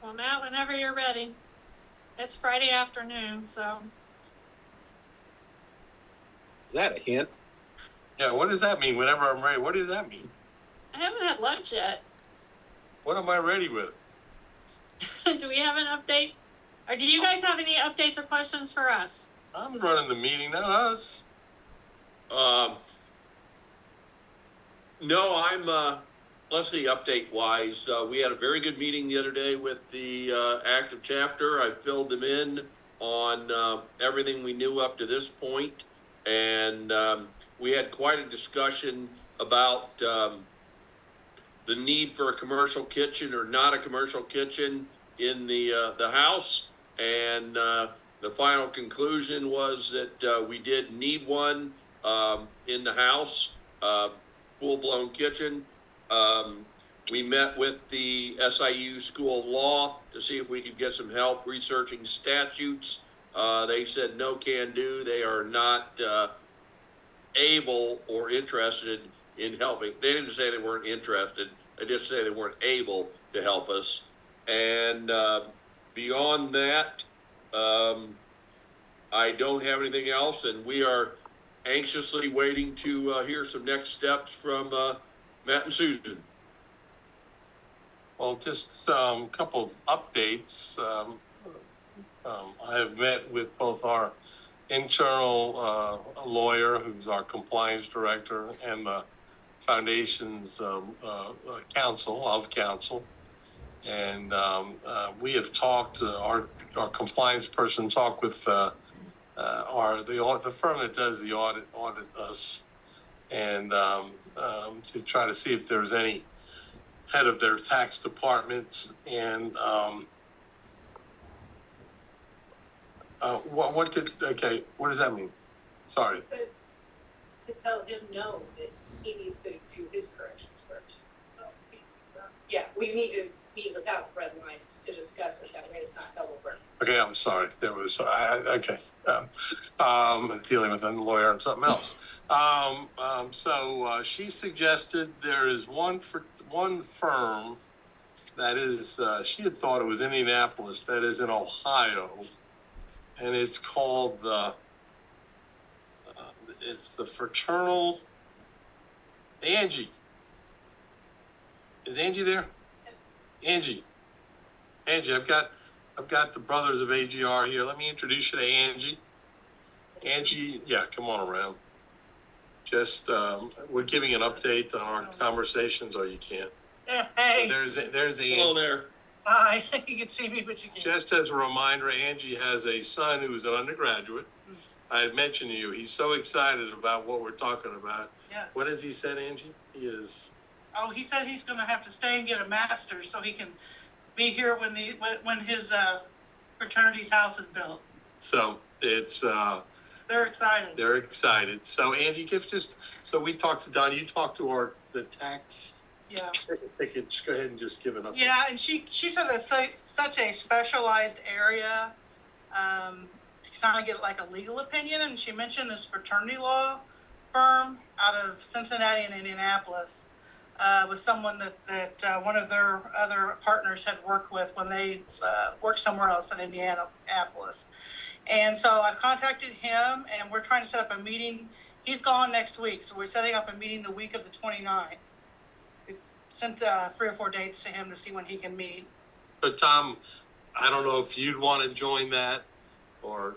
Well, Matt, whenever you're ready. It's Friday afternoon, so. Is that a hint? Yeah, what does that mean? Whenever I'm ready, what does that mean? I haven't had lunch yet. What am I ready with? Do we have an update? Or do you guys have any updates or questions for us? I'm running the meeting, not us. No, let's see, update-wise, we had a very good meeting the other day with the active chapter. I filled them in on everything we knew up to this point, and we had quite a discussion about the need for a commercial kitchen or not a commercial kitchen in the house, and the final conclusion was that we did need one in the house. Full-blown kitchen. We met with the SIU School of Law to see if we could get some help researching statutes. They said no can do. They are not able or interested in helping. They didn't say they weren't interested. They just say they weren't able to help us. And beyond that, I don't have anything else, and we are anxiously waiting to hear some next steps from Matt and Susan. Well, just some couple of updates. I have met with both our internal lawyer, who's our compliance director, and the foundation's counsel. And we have talked, our compliance person talked with the firm that does the audit us, and to try to see if there's any head of their tax departments, and what does that mean? Sorry. To tell him no, that he needs to do his corrections first. Yeah, we need to be without red lines to discuss it, that way it's not double burn. Okay, I'm sorry. There was dealing with a lawyer and something else. So she suggested there is one firm that is she had thought it was Indianapolis, that is in Ohio, and it's called it's the Fraternal. Angie. Is Angie there? Angie, I've got the brothers of AGR here. Let me introduce you to Angie. Angie, yeah, come on around. Just, we're giving an update on our conversations. Oh, you can't. Yeah, hey. So there's Angie. Hello there. Hi. You can see me, but you can't. Just as a reminder, Angie has a son who's an undergraduate. I had mentioned to you, he's so excited about what we're talking about. Yes. What has he said, Angie? He is. Oh, he said he's going to have to stay and get a master's so he can be here when his fraternity's house is built. So it's. They're excited. They're excited. So Angie, so we talked to Don. You talked to the tax. Yeah. Just go ahead and just give an update. Yeah, and she said that's such a specialized area to kind of get like a legal opinion, and she mentioned this fraternity law firm out of Cincinnati and Indianapolis. Was someone that one of their other partners had worked with when they worked somewhere else in Indianapolis. And so I contacted him, and we're trying to set up a meeting. He's gone next week, so we're setting up a meeting the week of the 29th. We sent 3 or 4 dates to him to see when he can meet. But Tom, I don't know if you'd want to join that, or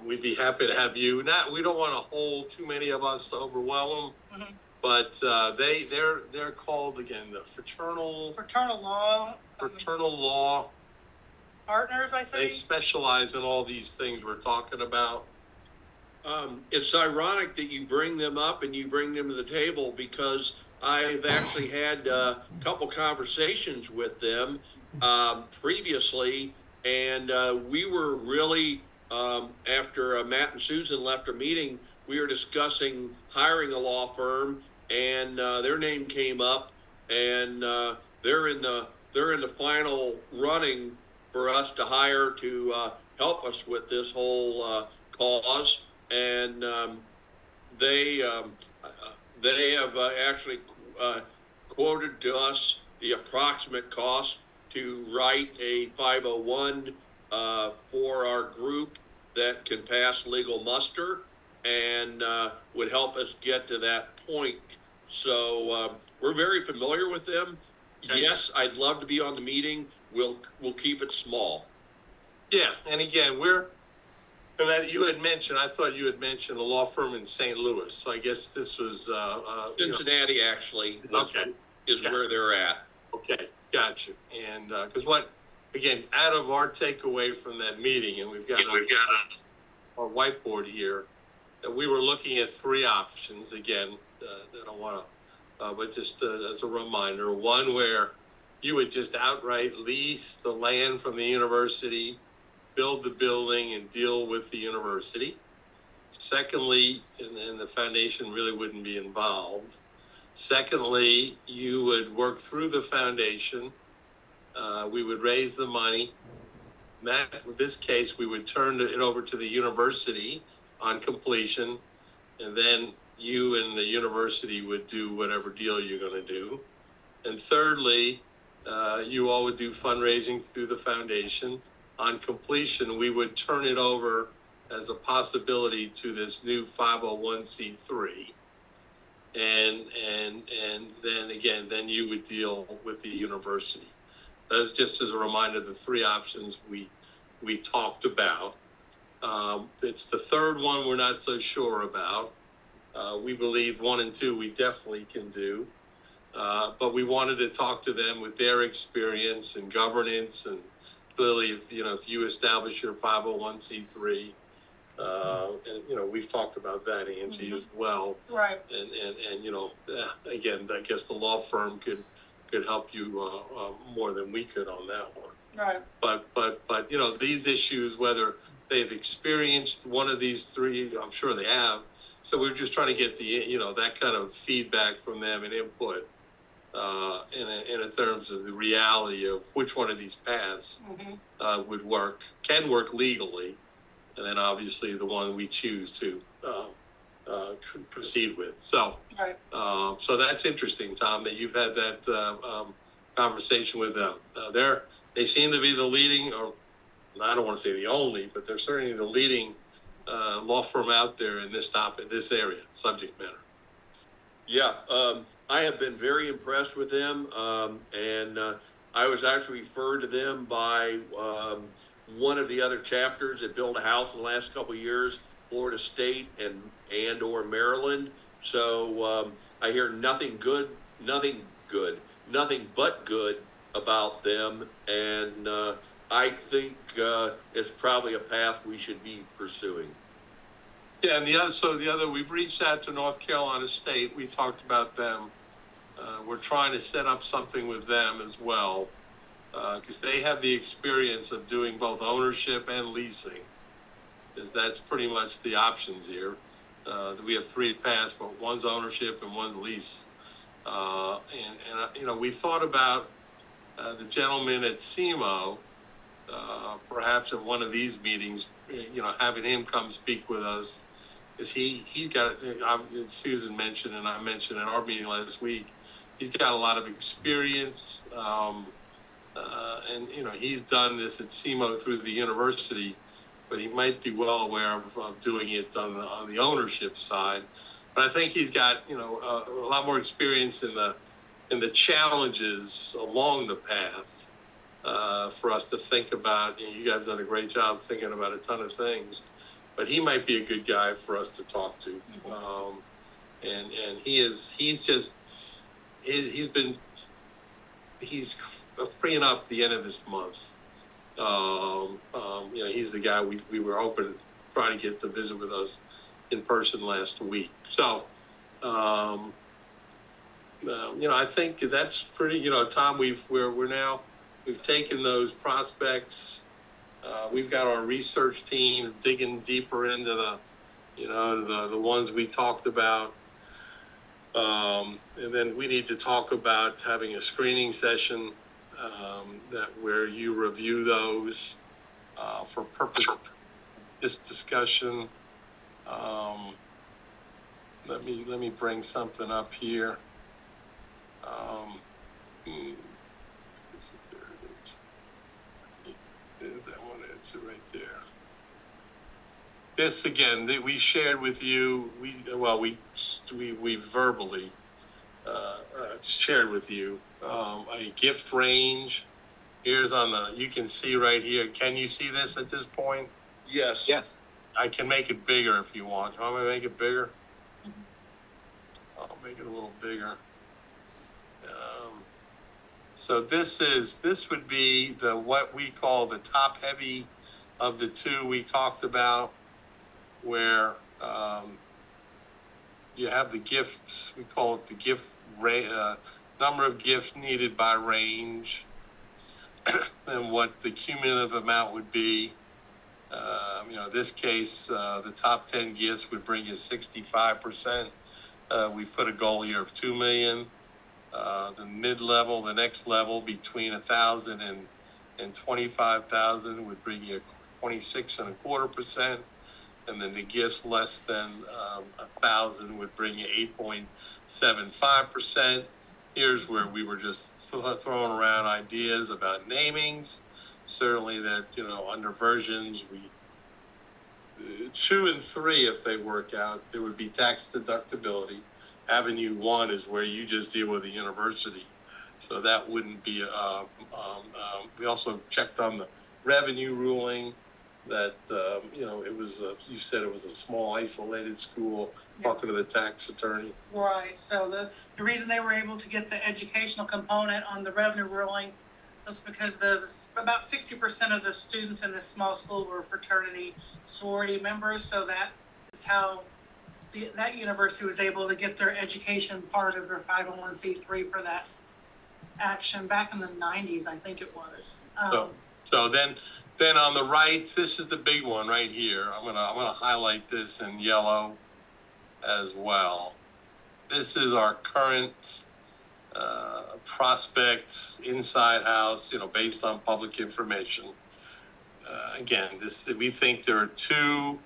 we'd be happy to have you. We don't want to hold too many of us to overwhelm them. Mm-hmm. But they're called again the fraternal law Partners, I think. They specialize in all these things we're talking about. It's ironic that you bring them up and you bring them to the table, because I've actually had a couple conversations with them previously, and we were really, after Matt and Susan left our meeting, we were discussing hiring a law firm, and their name came up, and they're in the final running for us to hire to help us with this whole cause, and they have actually quoted to us the approximate cost to write a 501 for our group that can pass legal muster and would help us get to that point. So we're very familiar with them. Okay. Yes, I'd love to be on the meeting. We'll keep it small. Yeah, and again, and that you had mentioned, I thought you had mentioned a law firm in St. Louis, so I guess this was, Cincinnati actually Okay. is where they're at. Okay, gotcha. And, cause again, out of our takeaway from that meeting, and we've got our whiteboard here, that we were looking at three options, again, that I wanna, but just as a reminder, one where you would just outright lease the land from the university, build the building and deal with the university. Secondly, and the foundation really wouldn't be involved. Secondly, you would work through the foundation. We would raise the money. In this case, we would turn it over to the university on completion, and then you and the university would do whatever deal you're going to do. And thirdly, you all would do fundraising through the foundation. On completion, we would turn it over as a possibility to this new 501c3. And then again, then you would deal with the university. That's just as a reminder, the three options we talked about. It's the third one we're not so sure about. We believe 1 and 2 we definitely can do. But we wanted to talk to them with their experience and governance, and clearly, if you establish your 501c3, and we've talked about that, Angie, as well. Right. And again, I guess the law firm could help you more than we could on that one. Right. But these issues, whether they've experienced one of these three, I'm sure they have. So we're just trying to get that kind of feedback from them and input in terms of the reality of which one of these paths can work legally, and then obviously the one we choose to proceed with. So, Right. So that's interesting, Tom, that you've had that conversation with them. They seem to be the leading, or I don't want to say the only, but they're certainly the leading law firm out there in this topic, this area, subject matter. Yeah, I have been very impressed with them, and I was actually referred to them by one of the other chapters that built a house in the last couple of years, Florida State and or Maryland. So I hear nothing but good about them, and I think it's probably a path we should be pursuing. Yeah, and we've reached out to North Carolina State. We talked about them. We're trying to set up something with them as well, because they have the experience of doing both ownership and leasing, because that's pretty much the options here. We have three paths, but one's ownership and one's lease. We thought about the gentleman at SIU, perhaps at one of these meetings, having him come speak with us. Because he's got, Susan mentioned, and I mentioned in our meeting last week, he's got a lot of experience, and he's done this at SEMO through the university, but he might be well aware of doing it on the ownership side. But I think he's got a lot more experience in the challenges along the path for us to think about. You guys have done a great job thinking about a ton of things. But he might be a good guy for us to talk to, and he's freeing up the end of this month. He's the guy we were hoping trying to get to visit with us in person last week. So, I think that's pretty. Tom, we've taken those prospects. We've got our research team digging deeper into the ones we talked about. And then we need to talk about having a screening session where you review those for purpose of this discussion. Let me bring something up here. There it is. Is it right there? This again, that we shared with you, we verbally shared with you a gift range. Here's on the, you can see right here. Can you see this at this point? Yes. Yes. I can make it bigger if you want. You want me to make it bigger? I'll make it a little bigger. So this would be the, what we call the top heavy of the two we talked about, where you have the gifts, we call it the gift number of gifts needed by range, and what the cumulative amount would be. This case, the top 10 gifts would bring you 65%. We've put a goal here of 2 million. The mid-level, the next level between 1,000 and 25,000 would bring you 26.25%. And then the gifts less than 1,000 would bring you 8.75%. Here's where we were just throwing around ideas about namings. Certainly that, under versions, 2 and 3, if they work out, there would be tax deductibility. Avenue 1 is where you just deal with the university. So that wouldn't be, we also checked on the revenue ruling that, it was, you said it was a small isolated school, talking to the tax attorney. Right, so the reason they were able to get the educational component on the revenue ruling was because about 60% of the students in this small school were fraternity sorority members, so that is how that university was able to get their education part of their 501c3 for that action back in the 90s, I think it was. So then on the right, this is the big one right here. I'm gonna highlight this in yellow as well. This is our current prospects inside house, based on public information. Again, we think there are 2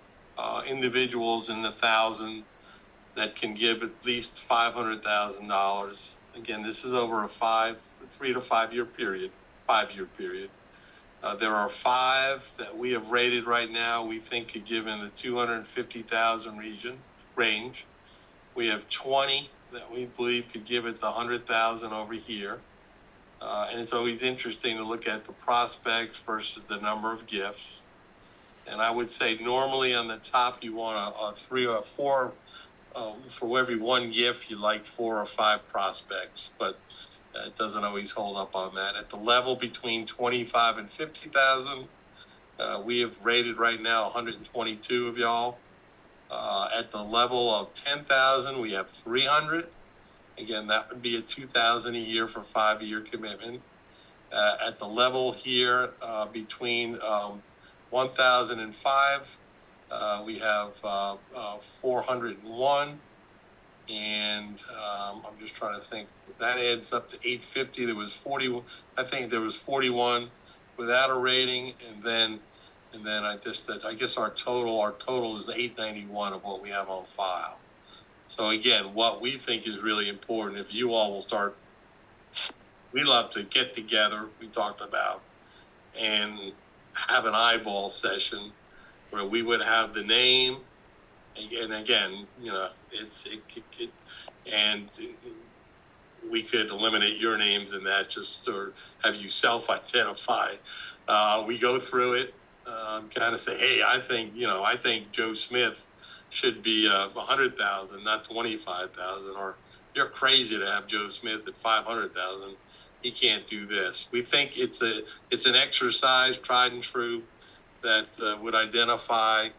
individuals in the 1,000 that can give at least $500,000. Again, this is over a 3 to 5 year period, 5-year period. There are 5 that we have rated right now. We think could give in the 250,000 range. We have 20 that we believe could give it the 100,000 over here. And it's always interesting to look at the prospects versus the number of gifts. And I would say normally on the top, you want a 3 or 4, for every 1 gift, you like 4 or 5 prospects, but it doesn't always hold up on that. At the level between 25 and 50,000, we have rated right now 122 of y'all. At the level of 10,000, we have 300. Again, that would be a 2,000 a year for 5-year commitment. At the level here, between 1,000 and 5, we have 401. And I'm just trying to think. That adds up to 850. There was 40. I think there was 41 without a rating, and then I guess our total is 891 of what we have on file. So again, what we think is really important, if you all will start, we love to get together, we talked about, and have an eyeball session where we would have the name, and again, we could eliminate your names in that, just or have you self-identify. We go through it, kind of say, hey, I think Joe Smith should be 100,000, not 25,000, or you're crazy to have Joe Smith at 500,000. He can't do this. We think it's an exercise, tried and true, that would identify.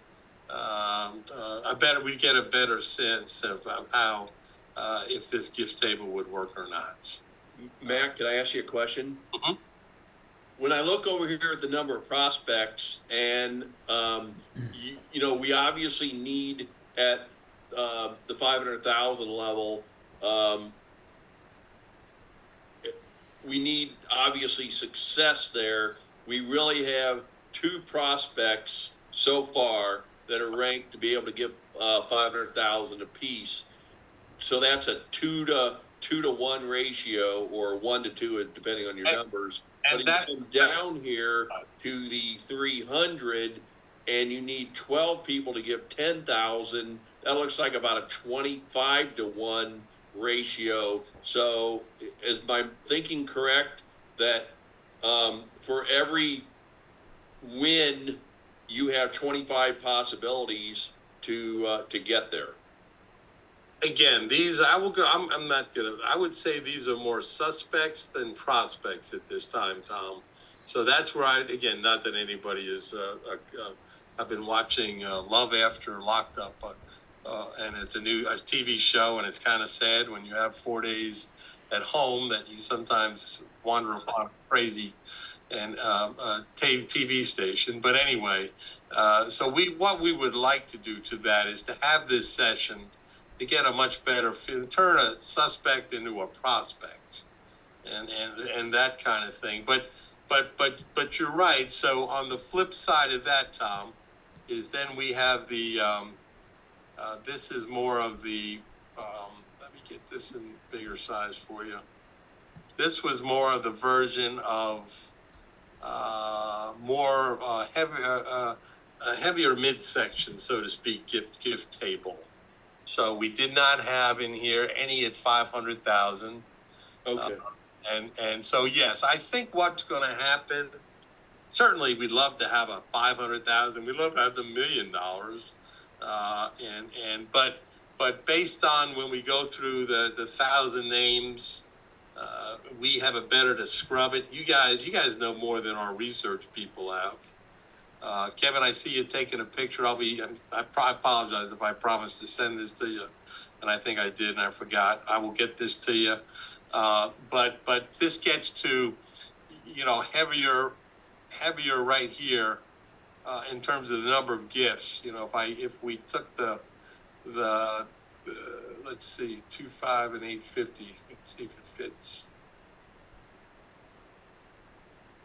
We'd get a better sense of how if this gift table would work or not. Matt, can I ask you a question? Mm-hmm. When I look over here at the number of prospects, and we obviously need at the 500,000 level, we need obviously success there. We really have 2 prospects so far that are ranked to be able to give 500,000 apiece. So that's a 2 to 2-to-1 ratio or 1-to-2, depending on your numbers. and But that's- you come down here to the 300 and you need 12 people to give 10,000. That looks like about a 25-to-1 ratio. So is my thinking correct that for every win, you have 25 possibilities to get there? Again, these, I will go, I'm not gonna, I would say these are more suspects than prospects at this time, Tom. So that's where again, not that anybody is, I've been watching Love After Locked Up, and it's a TV show, and it's kind of sad when you have 4 days at home that you sometimes wander upon a crazy and TV station. But anyway, so what we would like to do to that is to have this session to get a much better feel, turn a suspect into a prospect, and that kind of thing. But you're right. So on the flip side of that, Tom, is then we have the this is more of the let me get this in bigger size for you. This was more of the version of more heavier midsection, so to speak, gift table. So we did not have in here any at 500,000. Okay. And so, yes, I think what's going to happen, certainly we'd love to have a 500,000. We'd love to have the $1 million. But based on when we go through the 1,000 names, we have a better to scrub it. You guys know more than our research people have. Kevin, I see you taking a picture. I apologize if I promised to send this to you, and I think I did, and I forgot. I will get this to you. But this gets to, heavier right here in terms of the number of gifts. If we took the let's see, 2.5 and 8.50. Let's see if it fits.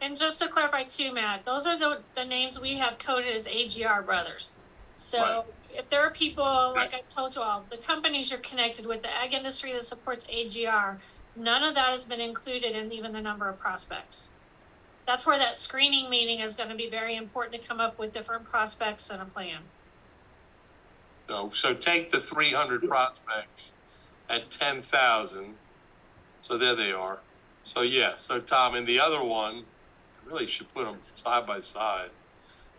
And just to clarify too, Matt, those are the names we have coded as AGR brothers. So Right. If there are people, like I told you all, the companies you're connected with, the ag industry that supports AGR, none of that has been included in even the number of prospects. That's where that screening meeting is going to be very important to come up with different prospects and a plan. So take the 300 prospects at 10,000. So there they are. So yeah. So Tom, and the other one, I really should put them side by side.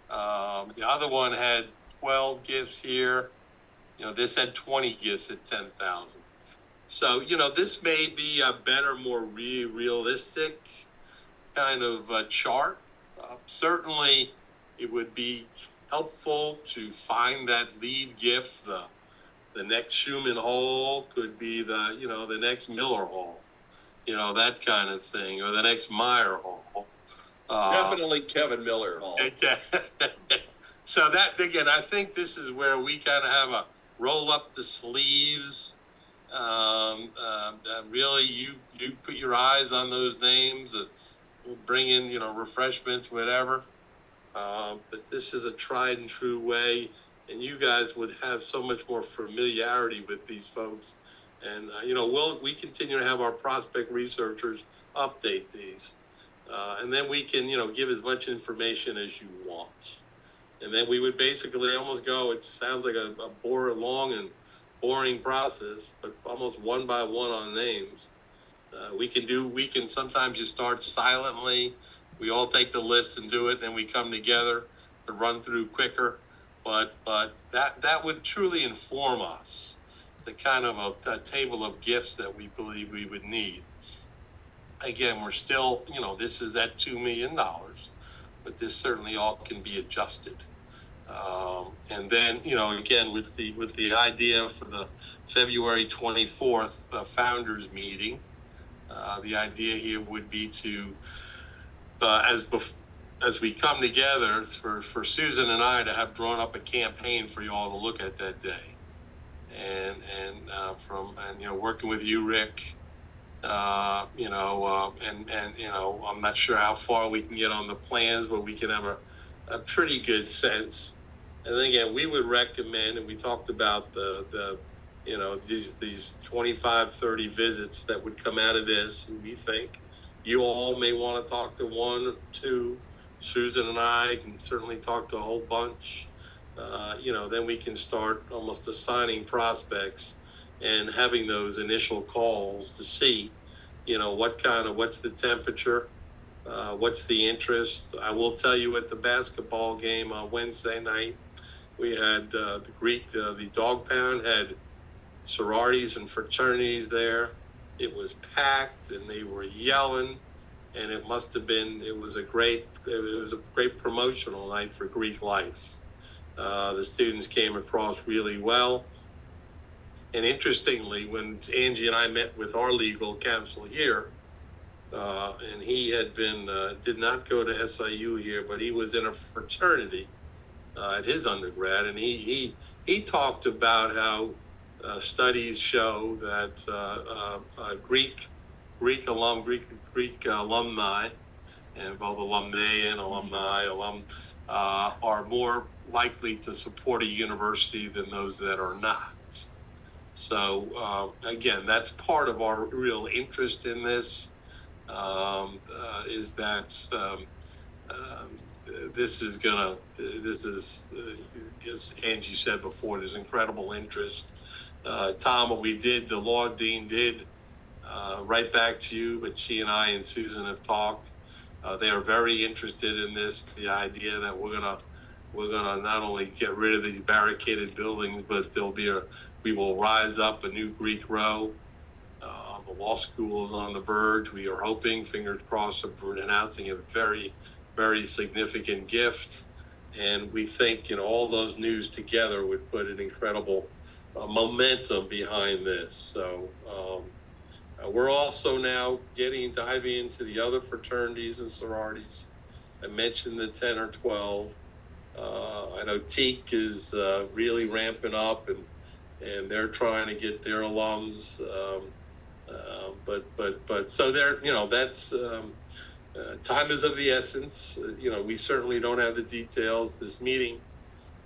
The other one had 12 gifts here. This had 20 gifts at 10,000. So this may be a better, more realistic kind of chart. Certainly, it would be helpful to find that lead gift. The next Schumann Hall could be the next Miller Hall, that kind of thing, or the next Meyer Hall. Definitely Kevin Miller Hall. So that, again, I think this is where we kind of have a roll up the sleeves. Really, you put your eyes on those names. We'll bring in, refreshments, whatever. But this is a tried and true way, and you guys would have so much more familiarity with these folks. And we continue to have our prospect researchers update these, and then we can give as much information as you want. And then we would basically almost go. It sounds like a long and boring process, but almost one by one on names. We can sometimes you start silently. We all take the list and do it, and then we come together to run through quicker. But that would truly inform us the kind of a table of gifts that we believe we would need. Again, we're still, this is at $2 million, but this certainly all can be adjusted. And then, again, with the idea for the February 24th founders meeting, the idea here would be to, as we come together, for Susan and I to have drawn up a campaign for you all to look at that day, and working with you, Rick, I'm not sure how far we can get on the plans, but we can have a pretty good sense. And then again, we would recommend, and we talked about the you know, these 25, 30 visits that would come out of this, and we think you all may want to talk to one or two. Susan and I can certainly talk to a whole bunch. You know, then we can start almost assigning prospects and having those initial calls to see, you know, what's the temperature, what's the interest. I will tell you at the basketball game on Wednesday night, we had the dog pound had sororities and fraternities there. It was packed and they were yelling, and it was a great promotional night for Greek life. The students came across really well. And interestingly, when Angie and I met with our legal counsel here, and he had did not go to SIU here, but he was in a fraternity at his undergrad, and he talked about how studies show that Greek alumni, and both alumni and alum are more likely to support a university than those that are not. So again, that's part of our real interest in this. Is that this is as Angie said before, there's incredible interest. Tom, what the law dean did, right back to you, but she and I and Susan have talked. They are very interested in this, the idea that we're gonna not only get rid of these barricaded buildings, but we will rise up a new Greek row. The law school is on the verge. We are hoping, fingers crossed, of announcing a very, very significant gift. And we think, you know, all those news together would put an incredible momentum behind this. So we're also now diving into the other fraternities and sororities. I mentioned the 10 or 12. I know Teak is really ramping up, and they're trying to get their alums. But so there, you know, that's time is of the essence. You know, we certainly don't have the details. This meeting,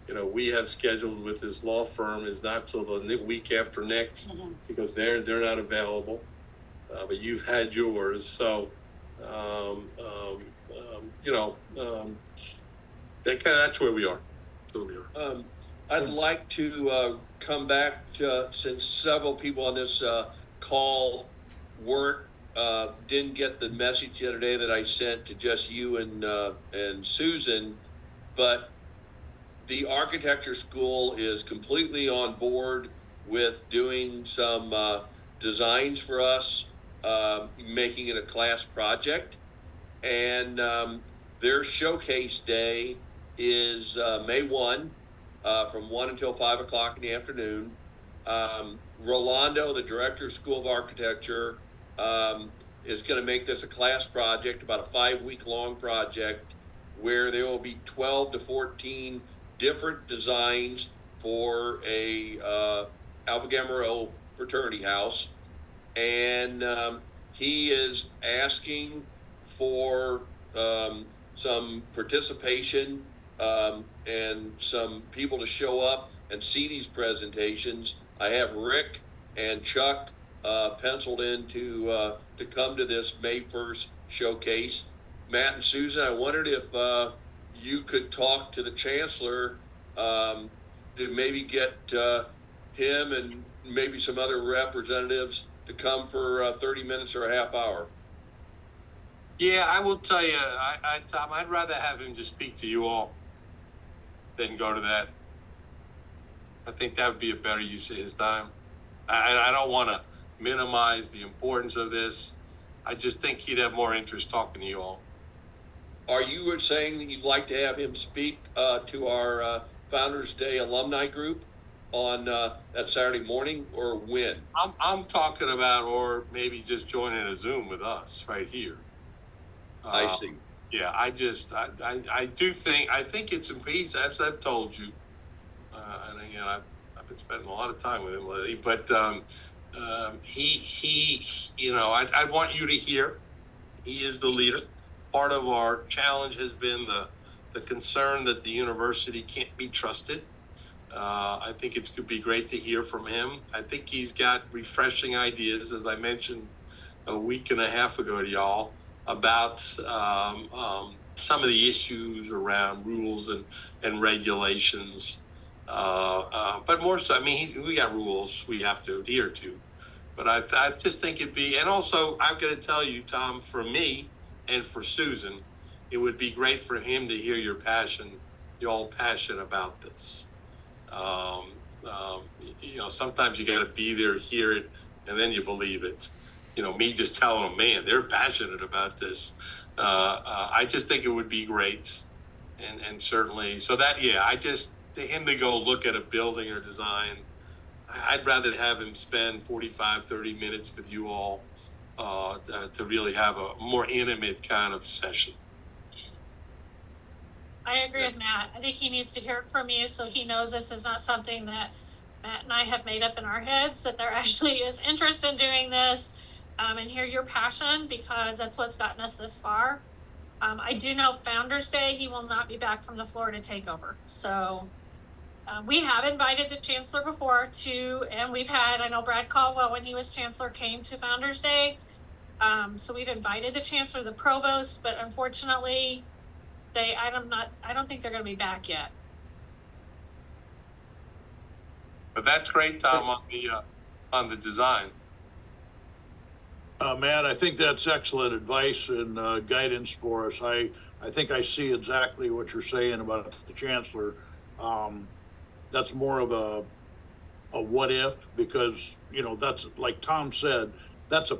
you know, we have scheduled with this law firm is not till the week after next, because they're not available. But you've had yours, so you know, that's where we are. I'd like to come back to, since several people on this call didn't get the message the other day that I sent to just you and Susan, but the architecture school is completely on board with doing some designs for us, making it a class project, and their showcase day is May 1, from 1 until 5 o'clock in the afternoon. Rolando, the director of School of Architecture, is going to make this a class project, about a 5-week long project, where there will be 12 to 14 different designs for a Alpha Gamma Rho fraternity house. And he is asking for some participation and some people to show up and see these presentations. I have Rick and Chuck penciled in to come to this May 1st showcase. Matt and Susan, I wondered if you could talk to the chancellor to maybe get him and maybe some other representatives to come for 30 minutes or a half hour. Yeah, I will tell you, Tom, I'd rather have him just speak to you all than go to that. I think that would be a better use of his time. I don't want to minimize the importance of this. I just think he'd have more interest talking to you all. Are you saying that you'd like to have him speak to our Founders Day alumni group on that Saturday morning, or when? I'm talking about, or maybe just joining a Zoom with us right here. I see. Yeah, I think it's as I've told you, and again, I've been spending a lot of time with him lately, but he, you know, I want you to hear, he is the leader. Part of our challenge has been the concern that the university can't be trusted. I think it could be great to hear from him. I think he's got refreshing ideas, as I mentioned a week and a half ago to y'all, about some of the issues around rules and regulations. But more so, I mean, we got rules we have to adhere to. But I just think it'd be, and also I'm going to tell you, Tom, for me and for Susan, it would be great for him to hear your passion, y'all passion about this. Um, sometimes you got to be there, hear it, and then you believe it. Me just telling them, man, they're passionate about this. I just think it would be great. And certainly, so that, yeah, to him to go look at a building or design, I'd rather have him spend 45, 30 minutes with you all to really have a more intimate kind of session. I agree with Matt. I think he needs to hear it from you so he knows this is not something that Matt and I have made up in our heads, that there actually is interest in doing this, and hear your passion, because that's what's gotten us this far. I do know Founders Day, he will not be back from the Florida takeover. So we have invited the chancellor before and we've had, I know Brad Caldwell, when he was chancellor, came to Founders Day. So we've invited the chancellor, the provost, but unfortunately, I don't think they're going to be back yet. But that's great, Tom, on the design. Matt, I think that's excellent advice and guidance for us. I think I see exactly what you're saying about the chancellor. That's more of a what if, because that's like Tom said, that's a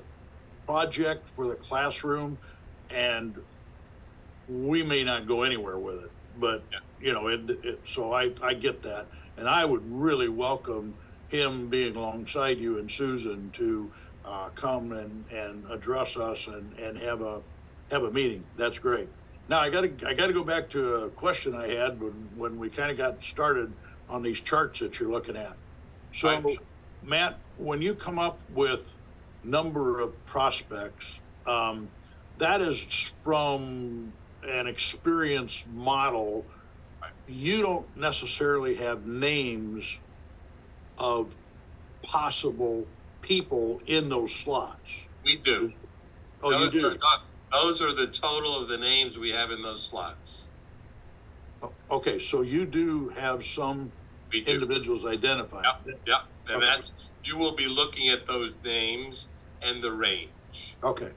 project for the classroom, and we may not go anywhere with it. But so I get that, and I would really welcome him being alongside you and Susan to come and address us and have a meeting. That's great. Now I gotta go back to a question I had when we kind of got started on these charts that you're looking at. So, Right. Matt, when you come up with number of prospects, that is from an experience model. You don't necessarily have names of possible people in those slots. We do. Oh, you do? Those are the total of the names we have in those slots. Okay, so you do have some individuals identified. Yep. And okay. You will be looking at those names and the range. Okay.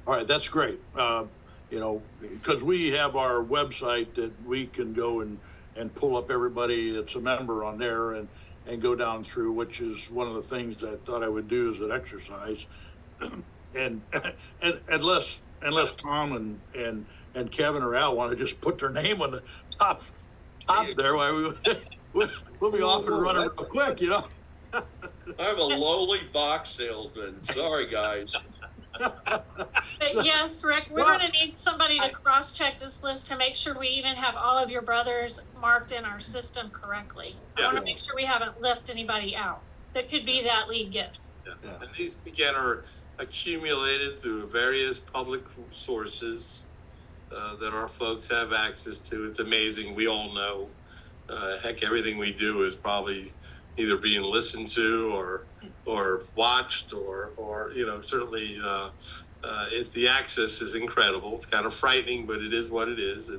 All right, that's great. Because we have our website that we can go and pull up everybody that's a member on there and go down through, which is one of the things I thought I would do as an exercise. and unless Tom and Kevin or Al want to just put their name on the top there, why we'll be off and running real quick, I'm a lowly box salesman. Sorry, guys. But yes, Rick, we're going to need somebody to cross-check this list to make sure we even have all of your brothers marked in our system correctly. I want to make sure we haven't left anybody out. That could be that lead gift. Yeah. And these, again, are accumulated through various public sources that our folks have access to. It's amazing. We all know, heck, everything we do is probably either being listened to or watched or certainly the access is incredible. It's kind of frightening, but it is what it is.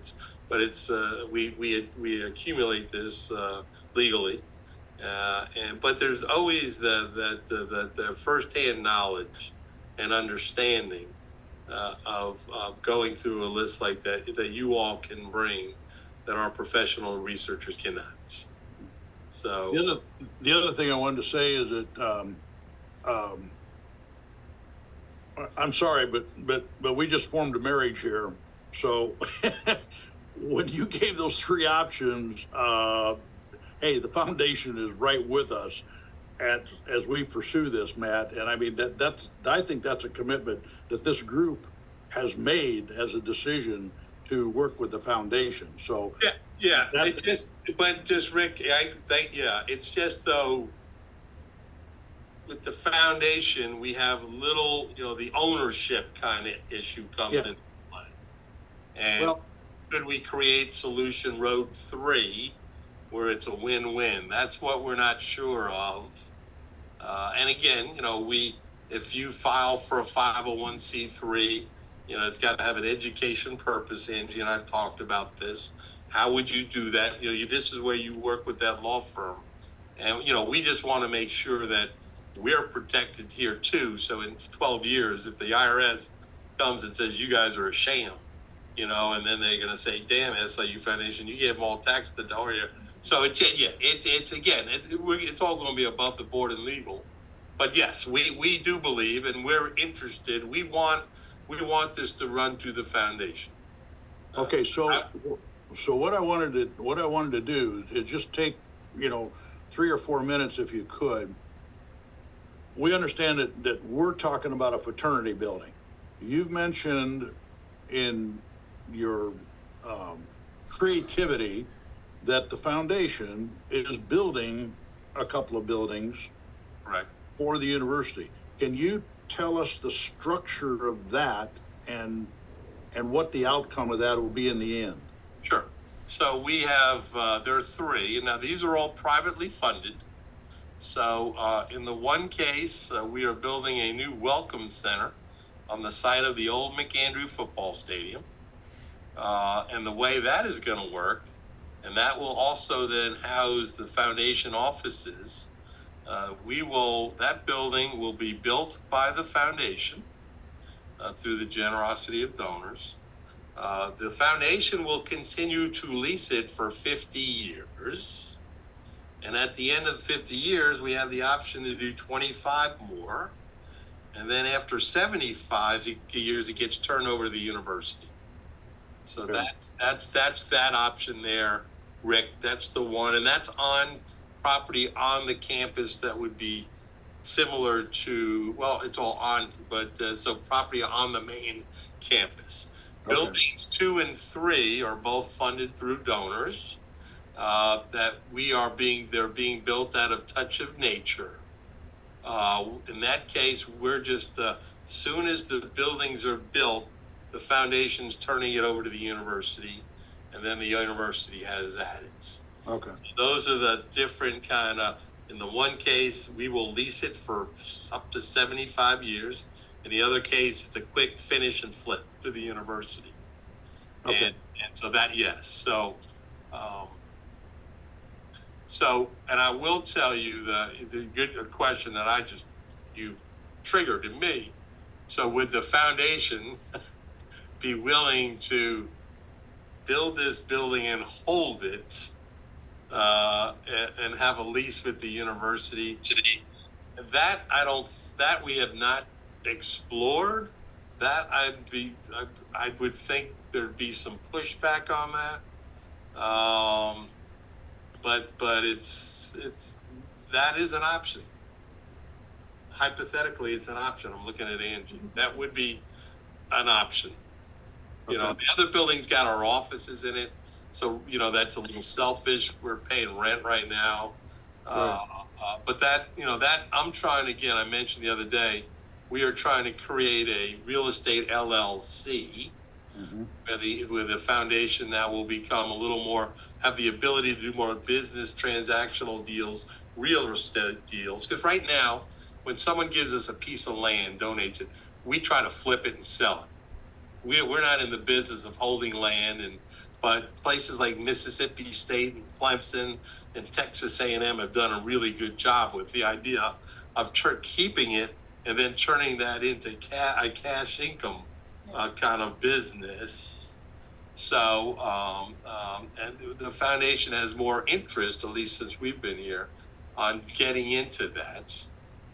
We accumulate this legally, but there's always the firsthand knowledge and understanding of going through a list like that you all can bring that our professional researchers cannot. So the other thing I wanted to say is that I'm sorry, but we just formed a marriage here. So when you gave those three options, hey, the foundation is right with us as we pursue this, Matt. And I mean I think that's a commitment that this group has made as a decision to work with the foundation. So yeah. Just Rick, it's just though with the foundation we have little, the ownership kind of issue comes into play. And could we create Solution Road 3, where it's a win-win. That's what we're not sure of. And again, if you file for a 501c3, it's got to have an education purpose. Angie and I've talked about this. How would you do that? This is where you work with that law firm. And, we just want to make sure that we're protected here too. So in 12 years, if the IRS comes and says, you guys are a sham, and then they're going to say, damn, SIU Foundation, you gave them all tax deduction. So it's all going to be above the board and legal. But yes, we do believe, and we're interested. We want this to run through the foundation. Okay, so what I wanted to do is just take, 3 or 4 minutes if you could. We understand that we're talking about a fraternity building. You've mentioned in your creativity that the foundation is building a couple of buildings Right. for the university. Can you tell us the structure of that and what the outcome of that will be in the end? Sure. So we have, there are 3. Now, these are all privately funded. So in the one case, we are building a new welcome center on the site of the old McAndrew football stadium. And the way that is going to work, and that will also then house the foundation offices. That building will be built by the foundation through the generosity of donors. The foundation will continue to lease it for 50 years. And at the end of 50 years, we have the option to do 25 more. And then after 75 years, it gets turned over to the university. So Okay. that's that option there, Rick. That's the one. And that's on property on the campus that would be similar to, well, it's all on, but so property on the main campus. Okay. Buildings 2 and 3 are both funded through donors. They're being built out of Touch of Nature. In that case, we're just, soon as the buildings are built, the foundation's turning it over to the university, and then the university has at it. Okay. So those are the different kind of, in the one case, we will lease it for up to 75 years. In the other case, it's a quick finish and flip to the university. Okay. And so that, yes. And I will tell you the good question that you triggered in me. So would the foundation be willing to build this building and hold it and have a lease with the university? That we have not explored. That I would think there'd be some pushback on that. But it's that is an option. Hypothetically, it's an option. I'm looking at Angie. That would be an option. Okay. The other building's got our offices in it, so that's a little selfish. We're paying rent right now, Right. but that I'm trying again. I mentioned the other day, we are trying to create a real estate LLC. Mm-hmm. Where the foundation now will become a little more, have the ability to do more business transactional deals, real estate deals. Because right now, when someone gives us a piece of land, donates it, we try to flip it and sell it. We're not in the business of holding land, but places like Mississippi State and Clemson and Texas A&M have done a really good job with the idea of keeping it and then turning that into a cash income kind of business. So, and the foundation has more interest, at least since we've been here, on getting into that.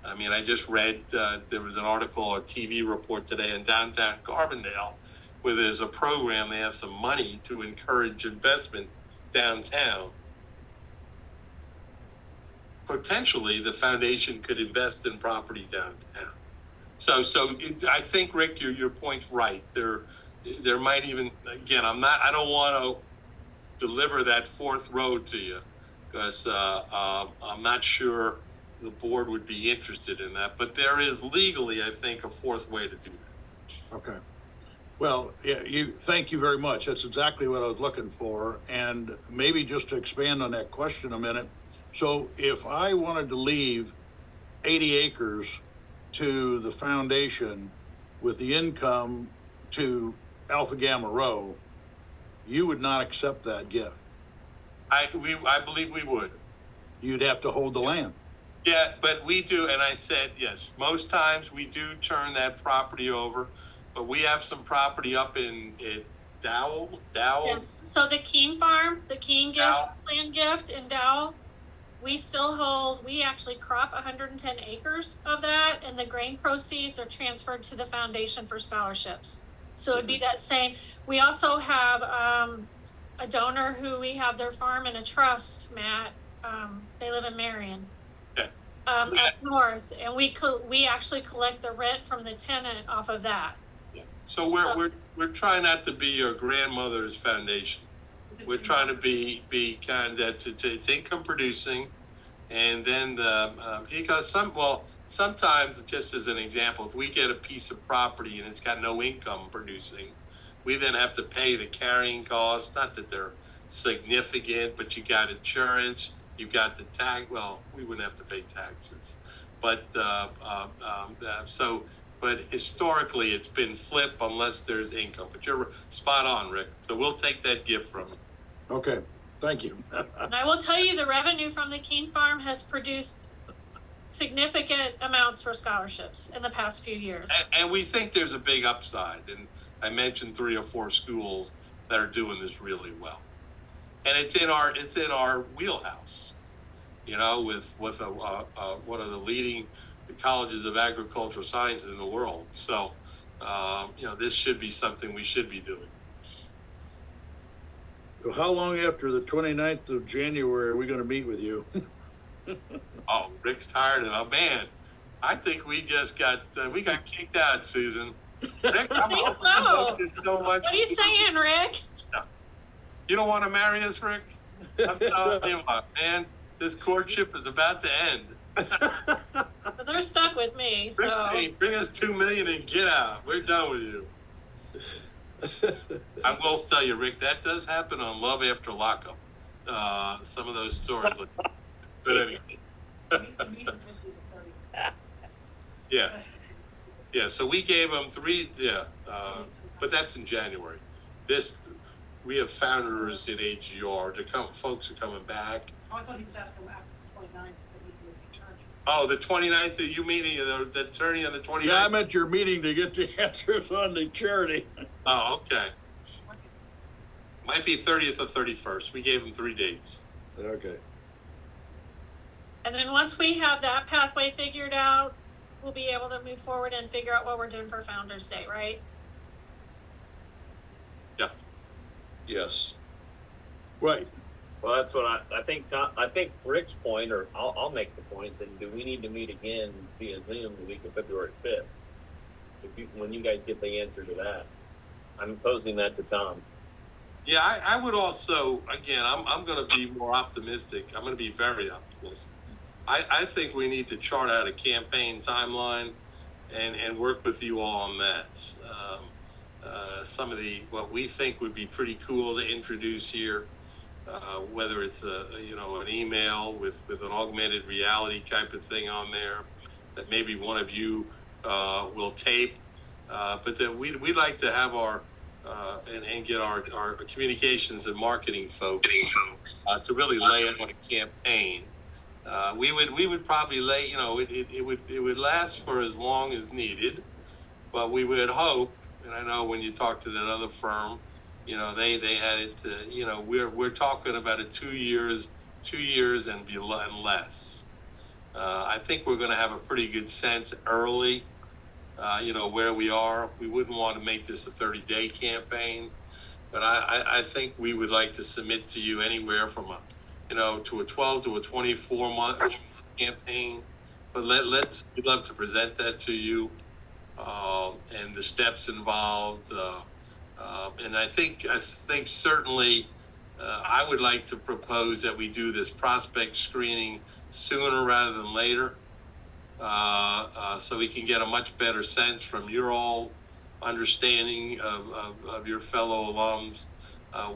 I mean, I just read, there was an article or TV report today in downtown Carbondale where there's a program, they have some money to encourage investment downtown. Potentially, the foundation could invest in property downtown. So I think, Rick, your point's right. There might even, again, I don't want to deliver that fourth road to you because I'm not sure the board would be interested in that. But there is legally, I think, a fourth way to do that. Okay. Well, yeah, thank you very much. That's exactly what I was looking for. And maybe just to expand on that question a minute. So if I wanted to leave 80 acres to the foundation with the income to Alpha Gamma Rho, you would not accept that gift. I believe we would. You'd have to hold the land. Yeah, but we do, and I said, yes, most times we do turn that property over, but we have some property up in Dowell. Yes, so the Keene Farm, the Keene gift, Dowell. land gift in Dowell, we still hold, we actually crop 110 acres of that, and the grain proceeds are transferred to the foundation for scholarships. So it'd be that same. We also have a donor who we have their farm in a trust, Matt. They live in Marion. Okay. Up north, and we actually collect the rent from the tenant off of that. Yeah. So we're trying not to be your grandmother's foundation. We're trying to be kind of it's income producing, and then because sometimes, just as an example, if we get a piece of property and it's got no income producing, we then have to pay the carrying costs. Not that they're significant, but you got insurance, you've got the tax. Well, we wouldn't have to pay taxes, but but historically it's been flip unless there's income. But you're spot on, Rick. So we'll take that gift from you. Okay, thank you. And I will tell you, the revenue from the Keene Farm has produced significant amounts for scholarships in the past few years. And we think there's a big upside. And I mentioned 3 or 4 schools that are doing this really well. And it's in our wheelhouse, you know, with one of the leading colleges of agricultural sciences in the world. So, you know, this should be something we should be doing. So how long after the 29th of January are we going to meet with you? Oh, Rick's tired of it. Man, I think we just got kicked out, Susan. Rick, I'm hoping this so much. What are you saying, Rick? You don't want to marry us, Rick? I'm telling you what, man, this courtship is about to end. But they're stuck with me, so. Rick's saying, bring us $2 million and get out. We're done with you. I will tell you, Rick, that does happen on Love After Lockup. Some of those stories. But anyway. Yeah. So we gave them 3. Yeah. But that's in January. We have founders in AGR. Folks are coming back. Oh, I thought he was asking after the 29th. Oh, the 29th, you meeting the attorney on the 29th? Yeah, I'm at your meeting to get the answers on the charity. Oh, okay. Might be 30th or 31st. We gave them 3 dates. Okay. And then once we have that pathway figured out, we'll be able to move forward and figure out what we're doing for Founders Day, right? Yeah. Yes. Right. Well, that's what I think. I think Rick's point, or I'll make the point. Then, do we need to meet again via Zoom the week of February 5th? When you guys get the answer to that, I'm posing that to Tom. Yeah, I would also. Again, I'm going to be more optimistic. I'm going to be very optimistic. I think we need to chart out a campaign timeline, and work with you all on that. Some of what we think would be pretty cool to introduce here. Whether it's an email with an augmented reality type of thing on there that maybe one of you will tape, but that we'd like to have our and get our communications and marketing folks to really lay out a campaign. We would probably lay, it would last for as long as needed, but we would hope, and I know when you talk to that other firm, they had it, we're talking about it 2 years and less. I think we're going to have a pretty good sense early, where we are. We wouldn't want to make this a 30-day campaign, but I think we would like to submit to you anywhere from to a 12 to a 24-month campaign. But we'd love to present that to you, and the steps involved. And I think certainly I would like to propose that we do this prospect screening sooner rather than later, so we can get a much better sense from your all understanding of your fellow alums,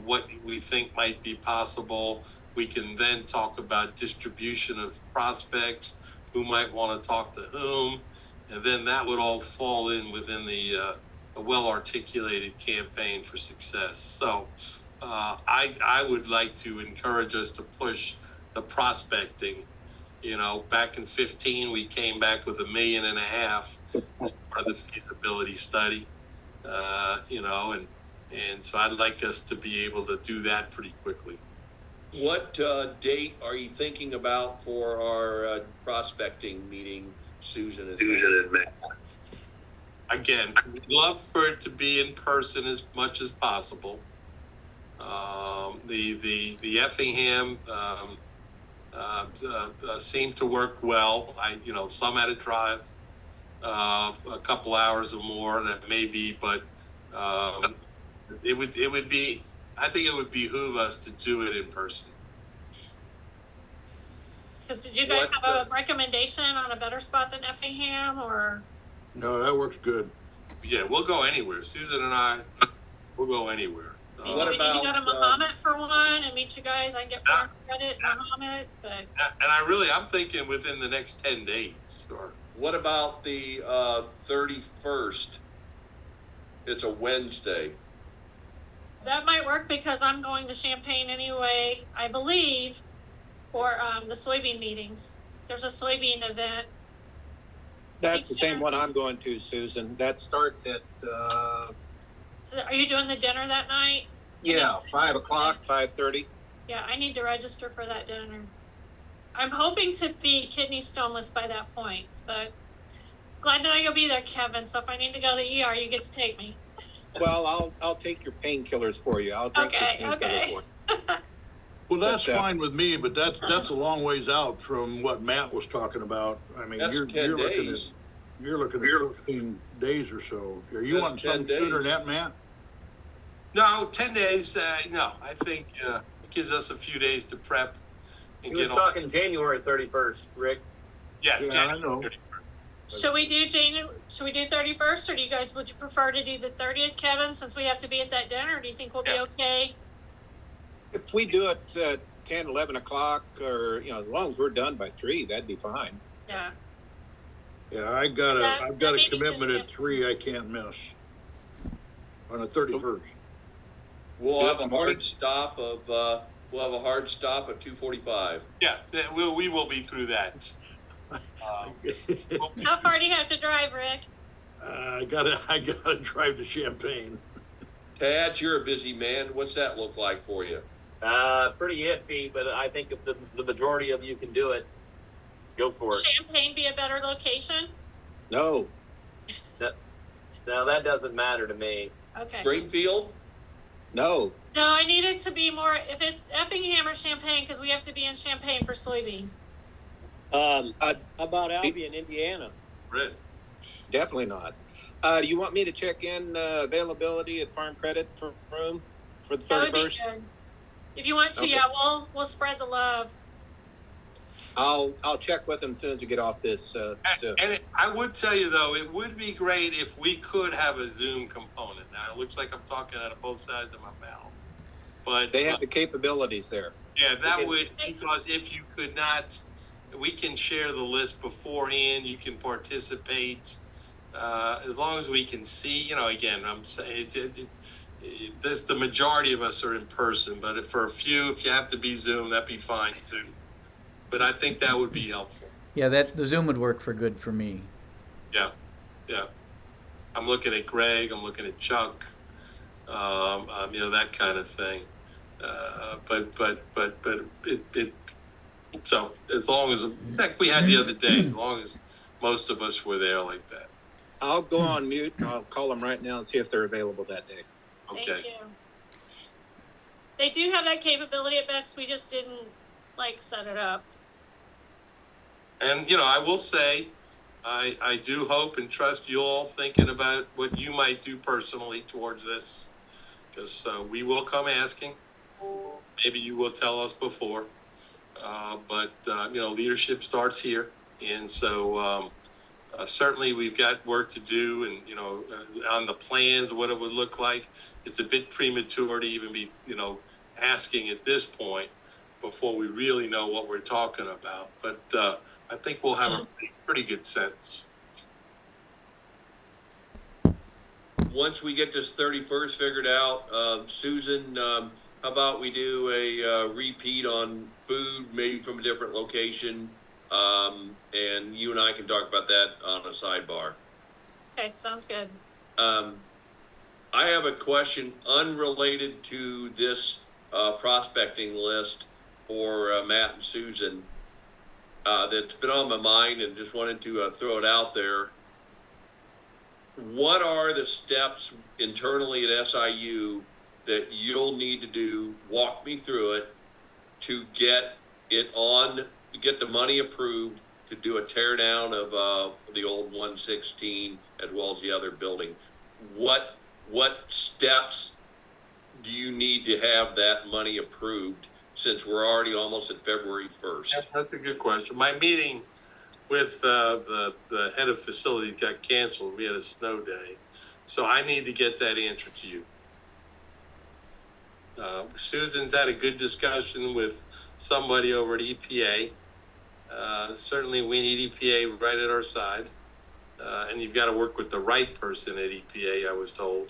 what we think might be possible. We can then talk about distribution of prospects, who might want to talk to whom, and then that would all fall in within a well-articulated campaign for success. So I would like to encourage us to push the prospecting. Back in 15, we came back with $1.5 million as part of the feasibility study. And so I'd like us to be able to do that pretty quickly. What date are you thinking about for our prospecting meeting, Susan and Matt? Again, we'd love for it to be in person as much as possible. The Effingham seemed to work well. Some had to drive a couple hours or more, that may be, but it would be. I think it would behoove us to do it in person. Because did you guys have a recommendation on a better spot than Effingham, or? No, that works good. Yeah, we'll go anywhere. Susan and I, we'll go anywhere. What We need to go to about, Muhammad for one and meet you guys. I can get farm credit in Muhammad, but. And I'm thinking within the next 10 days. Or what about the 31st? It's a Wednesday. That might work because I'm going to Champaign anyway, I believe, for the soybean meetings. There's a soybean event. That's the same one I'm going to, Susan. That starts at, So are you doing the dinner that night? 5 o'clock, 5:30. Yeah, I need to register for that dinner. I'm hoping to be kidney stoneless by that point, but glad to know you'll be there, Kevin. So if I need to go to the ER, you get to take me. Well, I'll take your painkillers for you. I'll drink your painkillers for you. Well, that's fine with me, but that's a long ways out from what Matt was talking about. I mean, That's you're 10 looking days. at 14 days or so. Are you wanting something sooner than that, Matt? No, 10 days. No, I think it gives us a few days to prep and He was talking January 31st, Rick. Yes, Yeah, January I know. 31st. Should we do 31st, or would you prefer to do the 30th, Kevin, since we have to be at that dinner? Or do you think we'll be okay? If we do it 10, 11 o'clock, or, as long as we're done by 3, that'd be fine. Yeah. Yeah, I've got a meeting's commitment in at 3 I can't miss on the 31st. We'll Do have it a hard stop of 2:45. Yeah, we will be through that. How far do you have to drive, Rick? I gotta drive to Champaign. Tad, you're a busy man. What's that look like for you? Pretty iffy, but I think if the majority of you can do it, go for it. Champaign be a better location? No. No, that doesn't matter to me. Okay. Greenfield? No. No, I need it to be more, if it's Effingham or Champaign, because we have to be in Champaign for soybean. How about Albion, Indiana? Right. Definitely not. Do you want me to check in availability at Farm Credit for room for the 31st? That would be good. If you want to, Okay. yeah, we'll spread the love. I'll check with them as soon as we get off this. I would tell you, though, it would be great if we could have a Zoom component. Now, it looks like I'm talking out of both sides of my mouth. But They have the capabilities there. yeah, that would, because if you could not, we can share the list beforehand. You can participate. As long as we can see, again, I'm saying the majority of us are in person, but for a few, if you have to be Zoom, that'd be fine too. But I think that would be helpful. Yeah, the Zoom would work for good for me. Yeah. I'm looking at Greg. I'm looking at Chuck. That kind of thing. But it. So as long as, heck, we had the other day, as long as most of us were there like that. I'll go on mute. I'll call them right now and see if they're available that day. Okay. Thank you. They do have that capability at Bex. We just didn't set it up. And, I will say, I do hope and trust you all thinking about what you might do personally towards this, because we will come asking. Maybe you will tell us before, but leadership starts here. And so Certainly, we've got work to do, and on the plans, what it would look like. It's a bit premature to even be, asking at this point before we really know what we're talking about. But I think we'll have a pretty good sense. Once we get this 31st figured out, Susan, how about we do a repeat on food, maybe from a different location, and you and I can talk about that on a sidebar. Okay, sounds good. I have a question unrelated to this prospecting list for Matt and Susan that's been on my mind, and just wanted to throw it out there. What are the steps internally at SIU that you'll need to do? Walk me through it to get the money approved to do a tear down of the old 116 as well as the other building. What steps do you need to have that money approved, since we're already almost at February 1st? That's a good question. My meeting with the head of facility got canceled. We had a snow day, so I need to get that answer to you. Susan's had a good discussion with somebody over at EPA. Certainly we need EPA right at our side, and you've got to work with the right person at EPA, I was told.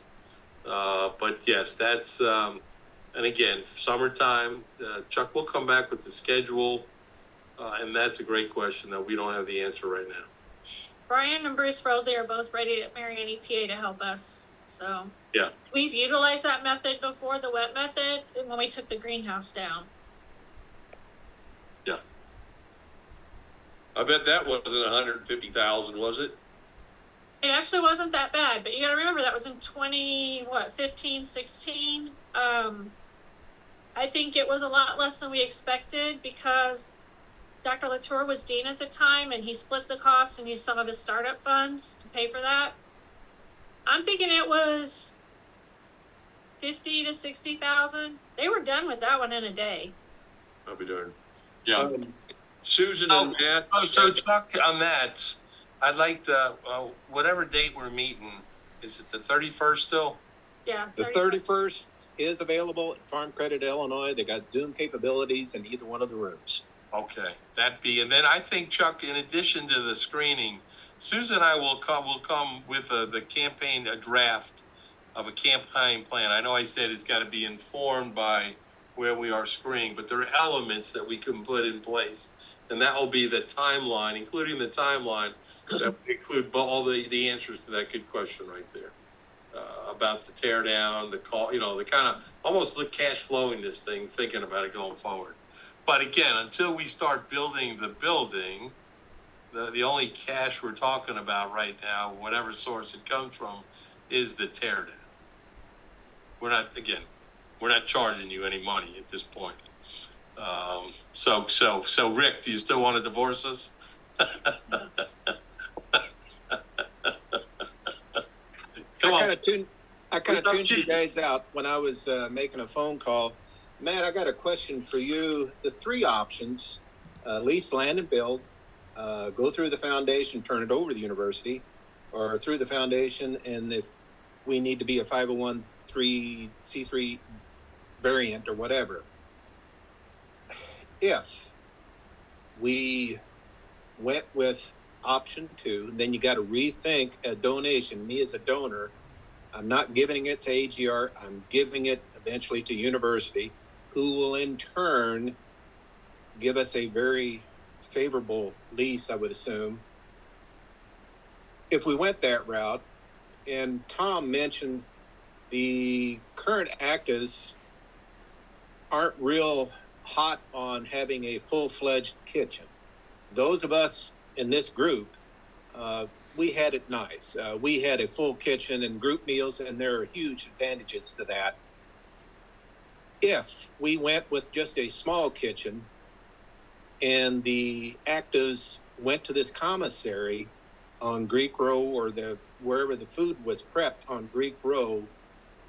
But yes, that's and again, summertime. Chuck will come back with the schedule, and that's a great question that we don't have the answer right now. Brian and Bruce Rodley are both ready at Marion EPA to help us. So yeah, we've utilized that method before, the wet method, when we took the greenhouse down. Yeah. I bet that wasn't 150,000, was it? It actually wasn't that bad, but you got to remember that was in 15, 16. I think it was a lot less than we expected because Dr. Latour was dean at the time, and he split the cost and used some of his startup funds to pay for that. I'm thinking it was 50 to 60,000. They were done with that one in a day. I'll be darned. Yeah. Susan and Matt. Oh, so Chuck, on that, I'd like to, whatever date we're meeting, is it the 31st still? Yeah. The 31st is available at Farm Credit Illinois. They got Zoom capabilities in either one of the rooms. Okay, and then I think, Chuck, in addition to the screening, Susan and I will come with the campaign, a draft of a campaign plan. I know I said it's got to be informed by where we are screening, but there are elements that we can put in place, and that will be the timeline, including the timeline that will include all the answers to that good question right there about the tear down, the call, the kind of almost the cash flowing this thing, thinking about it going forward. But again, until we start building the building, the only cash we're talking about right now, whatever source it comes from, is the tear down. We're not charging you any money at this point. So Rick, do you still want to divorce us? I kind of tuned you guys out when I was making a phone call. Matt, I got a question for you. The three options, lease, land, and build, go through the foundation, turn it over to the university, or through the foundation, and if we need to be a 501c3 variant or whatever. If we went with option 2, then you got to rethink a donation. Me as a donor, I'm not giving it to AGR, I'm giving it eventually to university, who will in turn give us a very favorable lease, I would assume. If we went that route, and Tom mentioned the current actives aren't real hot on having a full-fledged kitchen. Those of us in this group, we had it nice. We had a full kitchen and group meals, and there are huge advantages to that. If we went with just a small kitchen and the actives went to this commissary on Greek Row or wherever the food was prepped on Greek Row,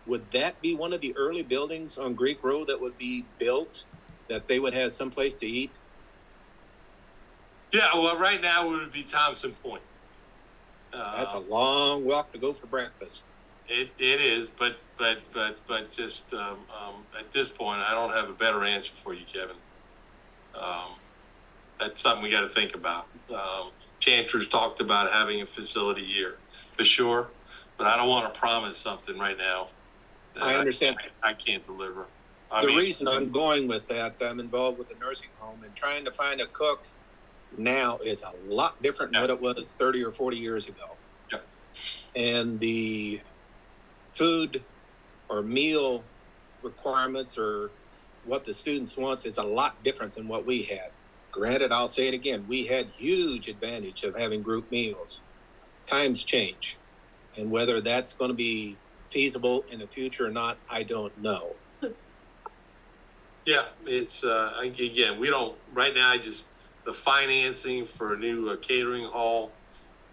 would that be one of the early buildings on Greek Row that would be built, that they would have someplace to eat? Yeah, well, right now it would be Thompson Point. That's a long walk to go for breakfast. It is, but just at this point, I don't have a better answer for you, Kevin. That's something we got to think about. Chancellor's talked about having a facility here for sure, but I don't want to promise something right now. I understand. I can't deliver. The reason I'm going with that, I'm involved with a nursing home, and trying to find a cook now is a lot different than what it was 30 or 40 years ago. Yeah. And the food or meal requirements or what the students wants is a lot different than what we had. Granted, I'll say it again, we had huge advantage of having group meals. Times change, and whether that's going to be feasible in the future or not, I don't know. Yeah, it's again, we don't right now. The financing for a new catering hall,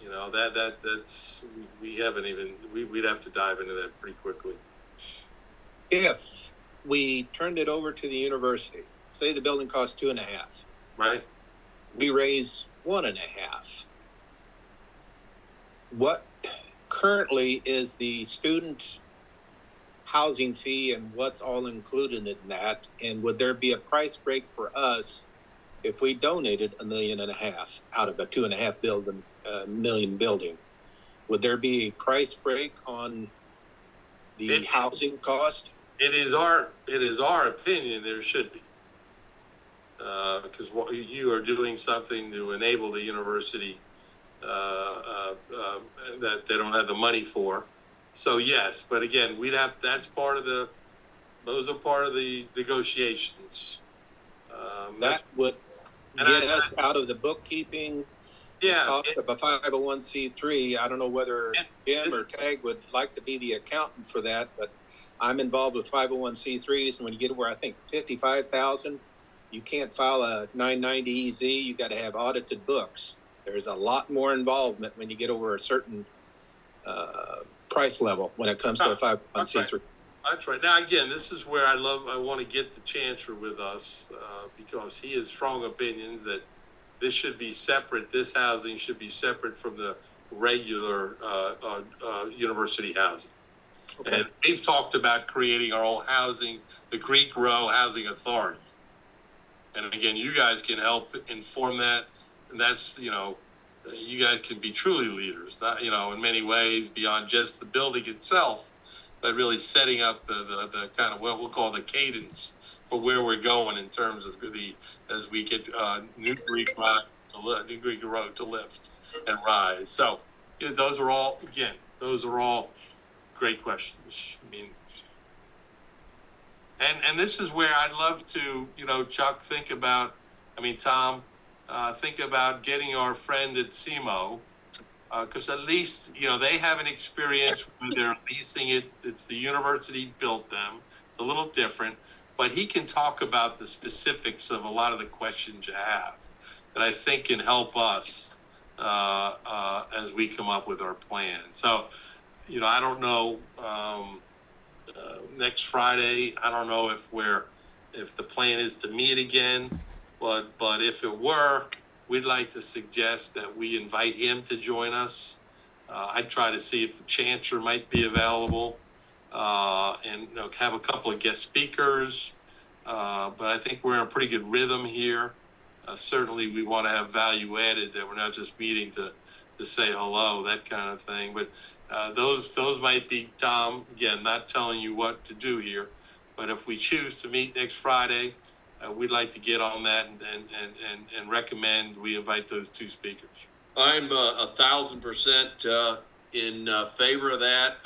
you know, that's we haven't even we'd have to dive into that pretty quickly. If we turned it over to the university, say the building costs 2.5, right? We raise 1.5. What currently is the student housing fee and what's all included in that? And would there be a price break for us if we donated $1.5 million out of a $2.5 million building? Would there be a price break on the housing cost? It is our opinion there should be, because what you are doing something to enable the university that they don't have the money for. So yes, but again, those are part of the negotiations. That would get us out of the bookkeeping. Yeah. Cost of a 501c3. I don't know whether Jim or Tag would like to be the accountant for that, but I'm involved with 501c3s, and when you get over, I think, 55,000, you can't file a 990 EZ. You got to have audited books. There's a lot more involvement when you get over a certain price level when it comes to a 501c3. That's right. Now, again, this is where I want to get the Chancellor with us because he has strong opinions that this should be separate. This housing should be separate from the regular university housing. Okay. And we've talked about creating our own housing, the Greek Row Housing Authority. And again, you guys can help inform that. And that's, you guys can be truly leaders, not, in many ways beyond just the building itself, but really setting up the kind of what we'll call the cadence for where we're going in terms of as we get new Greek Road to lift and rise. So those are all great questions. I mean, and this is where I'd love to, Chuck, think about. I mean, Tom, think about getting our friend at SIMO. Because at least, they have an experience where they're leasing it. It's the university built them. It's a little different, but he can talk about the specifics of a lot of the questions you have that I think can help us as we come up with our plan. So, I don't know, next Friday, I don't know if the plan is to meet again, but if it were, we'd like to suggest that we invite him to join us. I'd try to see if the Chancellor might be available and have a couple of guest speakers. But I think we're in a pretty good rhythm here. Certainly, we want to have value added, that we're not just meeting to say hello, that kind of thing. But those might be, Tom, again, not telling you what to do here. But if we choose to meet next Friday, we'd like to get on that and recommend we invite those two speakers. I'm 1,000% in favor of that.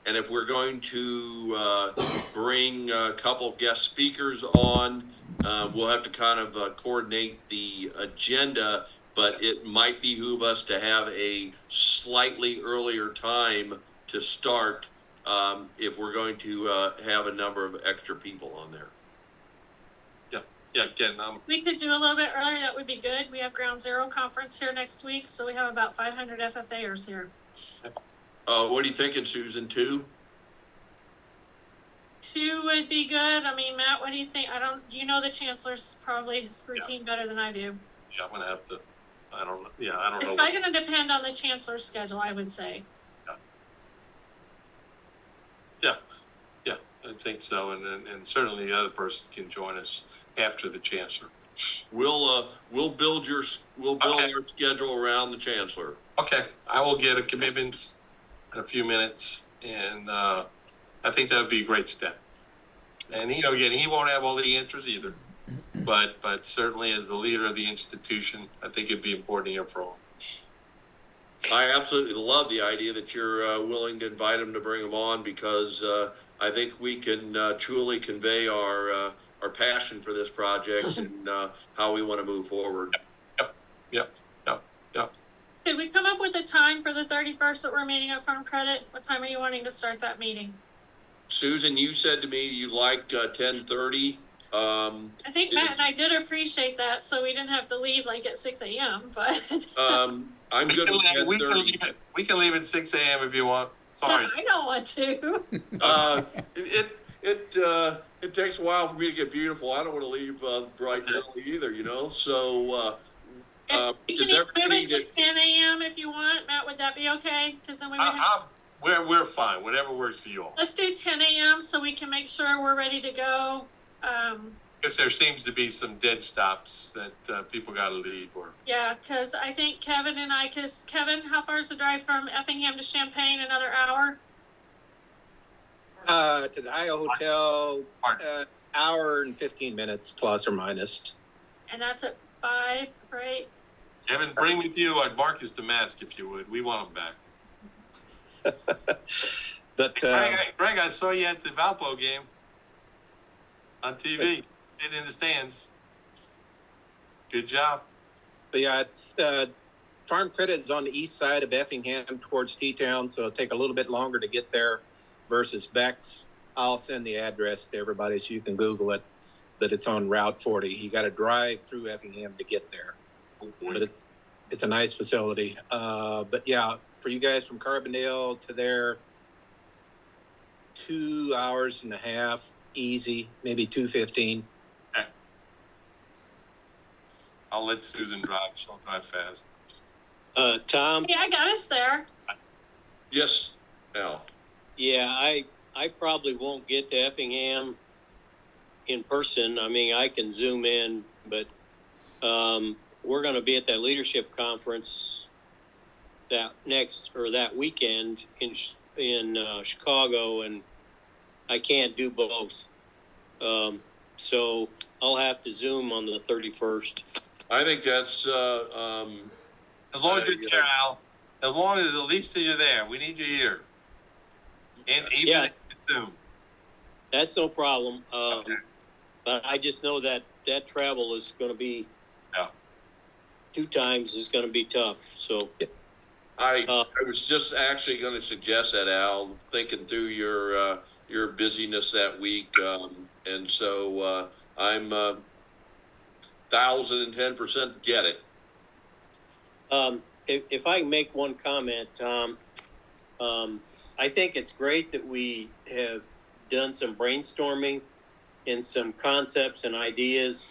And if we're going to bring a couple guest speakers on, we'll have to kind of coordinate the agenda, but it might behoove us to have a slightly earlier time to start if we're going to have a number of extra people on there. Yeah, again, we could do a little bit earlier. That would be good. We have Ground Zero conference here next week, so we have about 500 FFAers here. What are you thinking, Susan? 2? 2 would be good. I mean, Matt, what do you think? The Chancellor's probably his routine better than I do. Yeah, I'm gonna have to. I don't know. It's probably gonna depend on the chancellor's schedule, I would say. Yeah, I think so, and certainly the other person can join us after the chancellor. We'll build Okay. our schedule around the chancellor. Okay, I will get a commitment in a few minutes, and I think that would be a great step. And again, he won't have all the answers either, but certainly as the leader of the institution, I think it'd be important to hear from him. I absolutely love the idea that you're willing to invite him to bring him on, because I think we can truly convey our passion for this project and how we want to move forward. Yep. Did we come up with a time for the 31st that we're meeting at Farm Credit? What time are you wanting to start that meeting? Susan, you said to me you liked 10:30. I think Matt and I did appreciate that, so we didn't have to leave like at 6 a.m., but. I'm good with 10:30. We can leave at 6 a.m. if you want. Sorry. I don't want to. It takes a while for me to get beautiful. I don't want to leave bright and early either, so You can move it to 10 a.m. if you want. Matt, would that be okay? Because then we would have... We're fine. Whatever works for you all. Let's do 10 a.m. so we can make sure we're ready to go. Because there seems to be some dead stops that people got to leave. Yeah, because I think Kevin, how far is the drive from Effingham to Champaign? Another hour? To the IO Hotel, hour and 15 minutes, plus or minus. And that's at 5, right? Kevin, bring with you Marcus Damask if you would. We want him back. But Greg, I saw you at the Valpo game on TV, sitting in the stands. Good job. But yeah, it's Farm Credit is on the east side of Effingham towards T-Town, so it'll take a little bit longer to get there versus Beck's. I'll send the address to everybody so you can Google it, but it's on Route 40. You got to drive through Effingham to get there. But it's a nice facility. But yeah, for you guys from Carbondale to there, 2 hours and a half, easy, maybe 2:15. Okay. I'll let Susan drive. She'll drive fast. Tom? Yeah, I got us there. Yes, Al. Yeah, I probably won't get to Effingham in person. I mean, I can zoom in, but we're going to be at that leadership conference that weekend in Chicago, and I can't do both. So I'll have to Zoom on the 31st. I think that's as long as you're there, Al. As long as at least you're there, we need you here. And even Zoom. That's no problem. Okay. But I just know that travel is going to be 2 times is going to be tough. So I was just actually going to suggest that, Al, thinking through your busyness that week, and so I'm 1,010% get it. If I can make one comment, Tom, I think it's great that we have done some brainstorming and some concepts and ideas,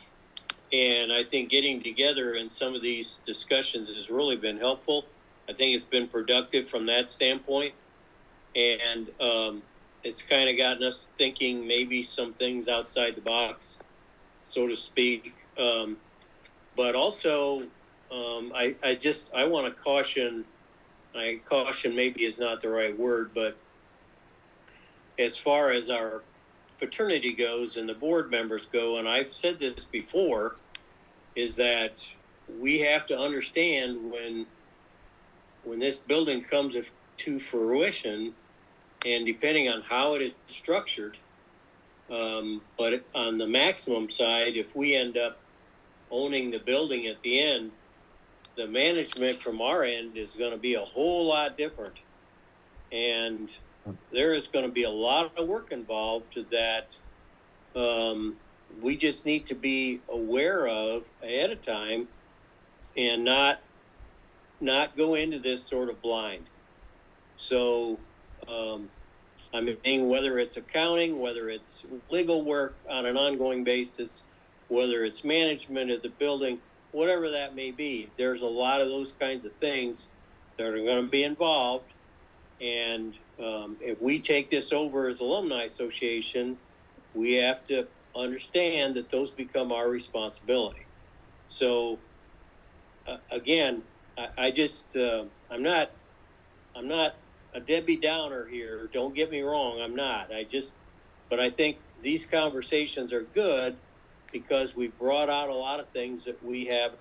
and I think getting together in some of these discussions has really been helpful. I think it's been productive from that standpoint, and it's kind of gotten us thinking maybe some things outside the box, so to speak. But also, I want to caution. Caution maybe is not the right word, but as far as our fraternity goes and the board members go, and I've said this before, is that we have to understand when this building comes to fruition, and depending on how it is structured, but on the maximum side, if we end up owning the building at the end, the management from our end is going to be a whole lot different. And there is going to be a lot of work involved that we just need to be aware of ahead of time and not go into this sort of blind. So, I mean, whether it's accounting, whether it's legal work on an ongoing basis, whether it's management of the building, whatever that may be. There's a lot of those kinds of things that are going to be involved. And if we take this over as Alumni Association, we have to understand that those become our responsibility. So again, I just I'm not a Debbie Downer here. Don't get me wrong, I'm not. But I think these conversations are good because we've brought out a lot of things that we haven't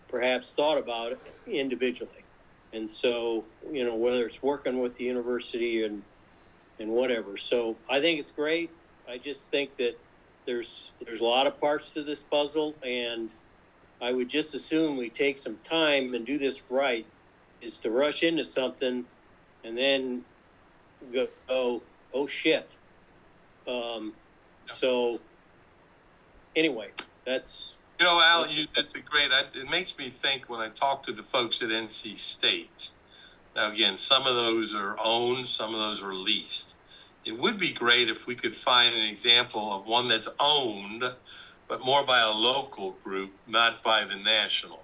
perhaps thought about individually. And so, you know, whether it's working with the university and whatever. So I think it's great. I just think that there's a lot of parts to this puzzle, and I would just assume we take some time and do this right, is to rush into something and then go, oh shit. So anyway, that's. You know, Al, that's a great, it makes me think when I talk to the folks at NC State. Now, again, some of those are owned, some of those are leased. It would be great if we could find an example of one that's owned, but more by a local group, not by the national.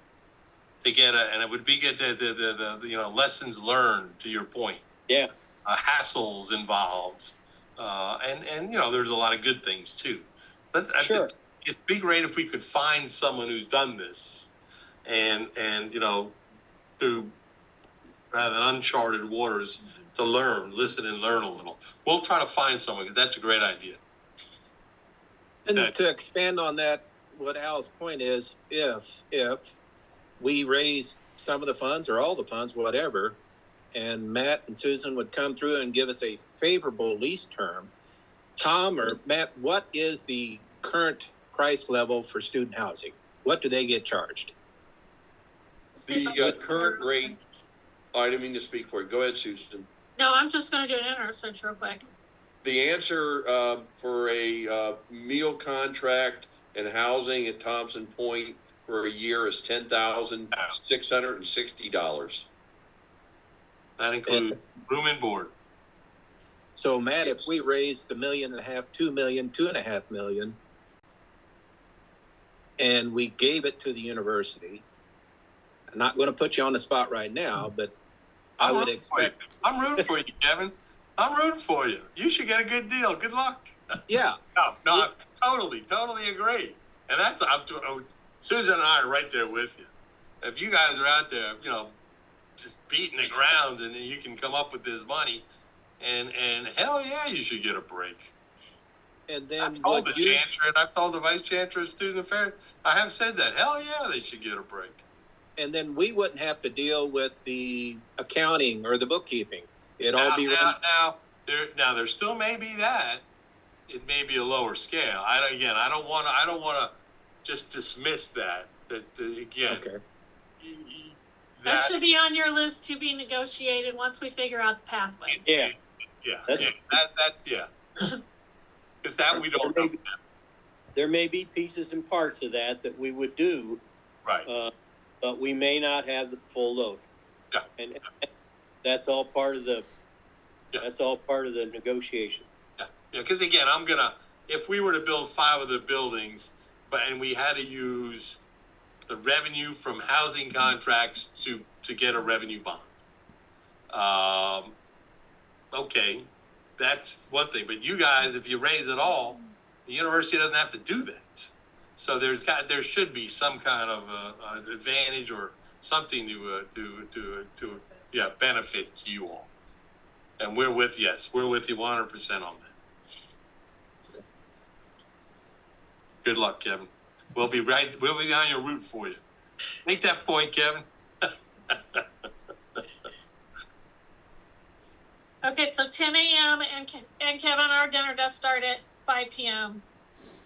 To get and it would be good the you know, lessons learned, to your point. Yeah. Hassles involved. And you know, there's a lot of good things too. Sure. It'd be great if we could find someone who's done this and you know, through rather than uncharted waters to listen and learn a little. We'll try to find someone because that's a great idea. And to expand on that, what Al's point is, if we raise some of the funds or all the funds, whatever, and Matt and Susan would come through and give us a favorable lease term, Tom or Matt, what is the current price level for student housing? What do they get charged? The current rate, I didn't mean to speak for you. Go ahead, Susan. No, I'm just gonna do an internet search real quick. The answer for a meal contract and housing at Thompson Point for a year is $10,660. That includes room and board. So Matt, if we raised $1.5 million, $2 million, $2.5 million, and we gave it to the university, I'm not going to put you on the spot right now, but I would expect. I'm rooting for you, Kevin. I'm rooting for you. You should get a good deal. Good luck. Yeah. No, I totally agree. And that's Susan and I are right there with you. If you guys are out there, you know, just beating the ground and you can come up with this money, and hell yeah, you should get a break. And then I've told the chancellor and I've told the vice chancellor of student affairs, I have said that. Hell yeah, they should get a break. And then we wouldn't have to deal with the accounting or the bookkeeping. Now there still may be that. It may be a lower scale. I don't want to just dismiss that. Again. Okay. That should be on your list to be negotiated once we figure out the pathway. Yeah. Because that we don't know. There may be pieces and parts of that we would do. Right. But we may not have the full load. Yeah. And that's all part of the negotiation. Yeah. Because again, if we were to build 5 of the buildings, and we had to use the revenue from housing contracts to get a revenue bond. Okay, that's one thing. But you guys, if you raise it all, the university doesn't have to do that. So there should be some kind of an advantage or something to benefit to you all. And we're with you 100% on that. Good luck, Kevin. We'll be on your route for you. Make that point, Kevin. Okay, so 10 a.m. and Kevin, our dinner does start at 5 p.m.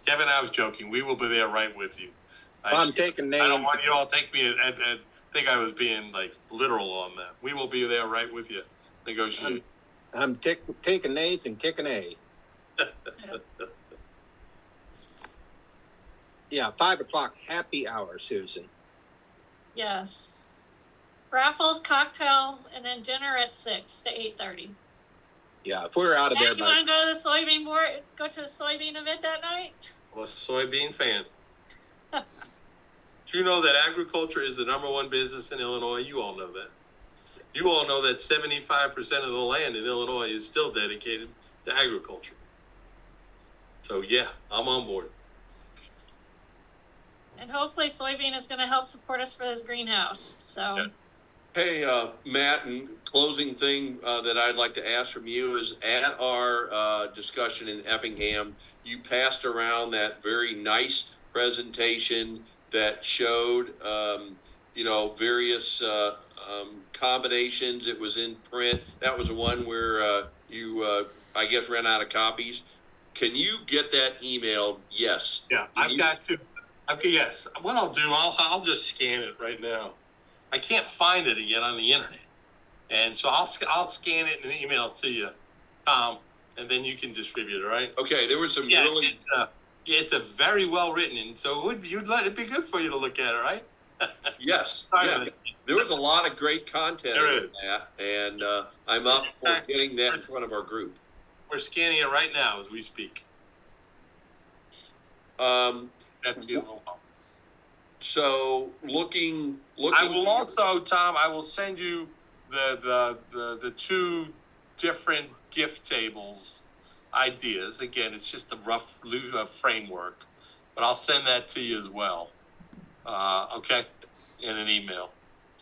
Kevin, I was joking. We will be there right with you. I'm taking names. I don't want you all to take me and think I was being like literal on that. We will be there right with you. Negotiate. I'm taking names and kicking A. Yeah, 5:00 happy hour, Susan. Yes. Raffles, cocktails, and then dinner at 6 to 8:30. Yeah, if we're out of there You want to go to the soybean event that night? I'm a soybean fan. Do you know that agriculture is the #1 business in Illinois? You all know that. You all know that 75% of the land in Illinois is still dedicated to agriculture. So yeah, I'm on board. And hopefully soybean is gonna help support us for this greenhouse, so. Yes. Hey, Matt, and closing thing that I'd like to ask from you is at our discussion in Effingham, you passed around that very nice presentation that showed, various combinations. It was in print. That was the one where you, I guess, ran out of copies. Can you get that emailed? Yes. Yeah, I've got to. Yes. What I'll do, I'll just scan it right now. I can't find it again on the internet, and so I'll scan it and email it to you, Tom, and then you can distribute it. Right? Okay. There was some really. It's a very well written, and so it'd be good for you to look at it, right? Yes. Yeah. There was a lot of great content in that, and I'm up for getting that in front of our group. We're scanning it right now as we speak. That's you. So looking. I will also, Tom. I will send you the 2 different gift tables ideas. Again, it's just a rough framework, but I'll send that to you as well. Okay, in an email.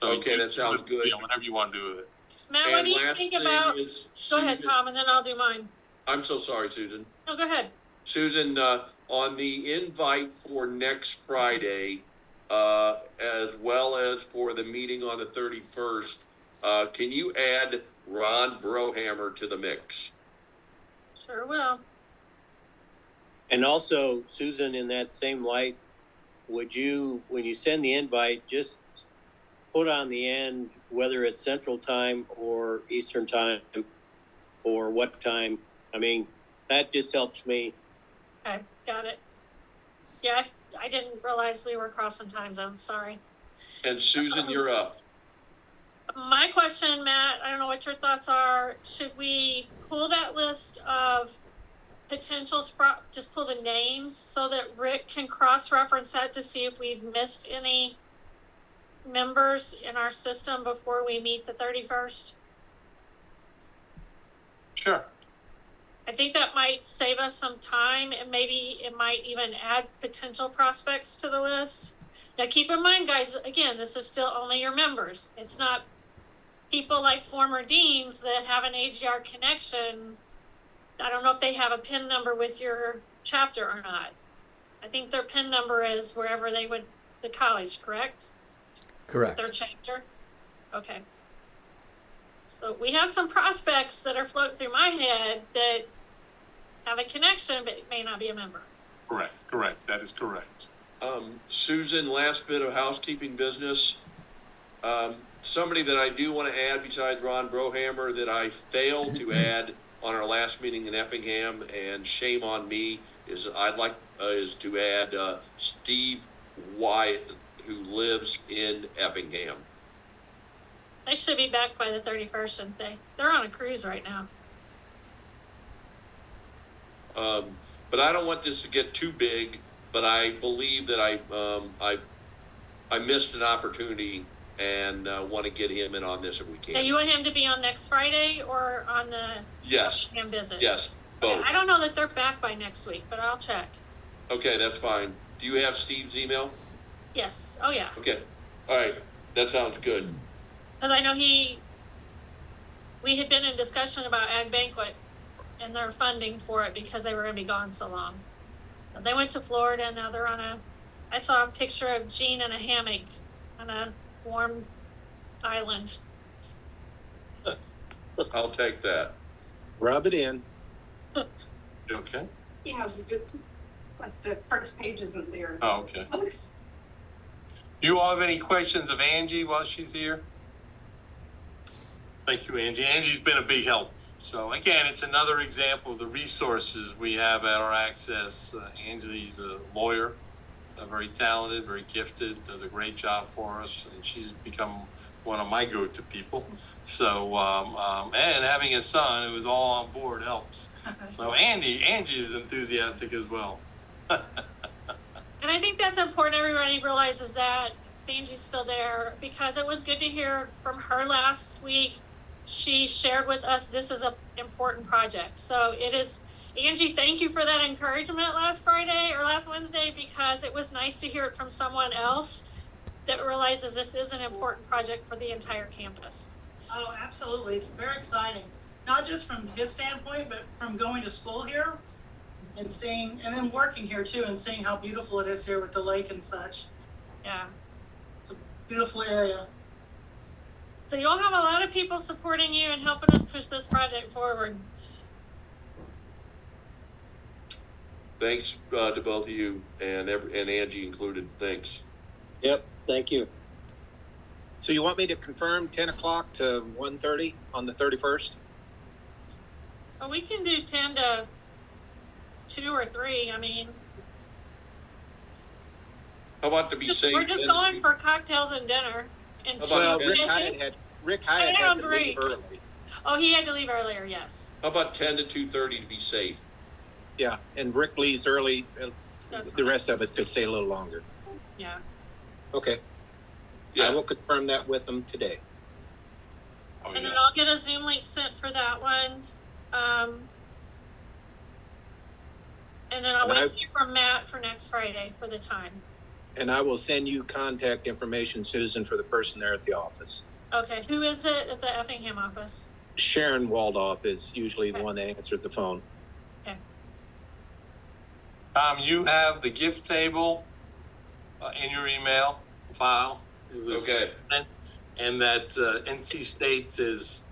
So okay, that sounds good. Yeah, whatever you want to do with it. Matt, what do you think about? Go ahead, Tom, and then I'll do mine. I'm so sorry, Susan. No, go ahead. Susan, on the invite for next Friday, as well as for the meeting on the 31st, can you add Ron Brohammer to the mix? Sure will. And also, Susan, in that same light, would you, when you send the invite, just put on the end whether it's Central Time or Eastern Time or what time? I mean, that just helps me. Okay, got it. Yeah, I didn't realize we were crossing time zones, sorry. And Susan, you're up. My question, Matt, I don't know what your thoughts are. Should we pull that list of potential just pull the names so that Rick can cross-reference that to see if we've missed any members in our system before we meet the 31st? Sure. I think that might save us some time, and maybe it might even add potential prospects to the list. Now keep in mind, guys, again, this is still only your members. It's not people like former deans that have an AGR connection. I don't know if they have a PIN number with your chapter or not. I think their PIN number is wherever they went to college, correct? Correct. Their chapter? Okay. So we have some prospects that are floating through my head that have a connection, but may not be a member. Correct. That is correct. Susan, last bit of housekeeping business. Somebody that I do want to add besides Ron Brohammer that I failed to add on our last meeting in Effingham, and shame on me, is to add Steve Wyatt, who lives in Effingham. They should be back by the 31st, shouldn't they? They're on a cruise right now. But I don't want this to get too big, but I believe that I missed an opportunity and want to get him in on this if we can. Now, you want him to be on next Friday or on the Yes. visit? Yes, both. I don't know that they're back by next week, but I'll check. Okay, that's fine. Do you have Steve's email? Yes. Oh, yeah. Okay. All right. That sounds good. Because I know we had been in discussion about Ag Banquet and their funding for it because they were going to be gone so long. They went to Florida, and now they're I saw a picture of Gene in a hammock on a warm island. I'll take that. Rub it in. Okay. Yeah, so the first page isn't there. Oh, okay. Looks. You all have any questions of Angie while she's here? Thank you, Angie. Angie's been a big help. So again, it's another example of the resources we have at our access. Angie's a lawyer, very talented, very gifted, does a great job for us, and she's become one of my go-to people. So, and having a son who is all on board helps. So Angie is enthusiastic as well. And And I think that's important. Everybody realizes that Angie's still there because it was good to hear from her last week. She shared with us this is an important project. So it is, Angie, thank you for that encouragement last Friday or last Wednesday, because it was nice to hear it from someone else that realizes this is an important project for the entire campus. Oh, absolutely. It's very exciting. Not just from his standpoint, but from going to school here and seeing, and then working here too, and seeing how beautiful it is here with the lake and such. Yeah. It's a beautiful area. So you'll have a lot of people supporting you and helping us push this project forward. Thanks, to both of you and Angie included. Thanks. Yep, thank you. So you want me to confirm 10 o'clock to 1:30 on the 31st? Well, we can do 10 to 2 or 3. I mean, How about to be safe? we're just going for cocktails and dinner. And How about Well, cheese. Rick Hyatt had to Great. leave early. Oh, he had to leave earlier, yes. How about 10 to 2:30 to be safe? Yeah, and Rick leaves early. That's The fine. rest of us could stay a little longer. Yeah. Okay. I Yeah, will confirm that with them today. Oh, And then yeah. I'll get a Zoom link sent for that one. And then I'll And wait to hear from Matt for next Friday for the time. And I will send you contact information, Susan, for the person there at the office. Okay, who is it at the Effingham office? Sharon Waldoff is usually the Okay. one that answers the phone. Tom, you have the gift table in your email file. It was Okay. sent, and that NC State is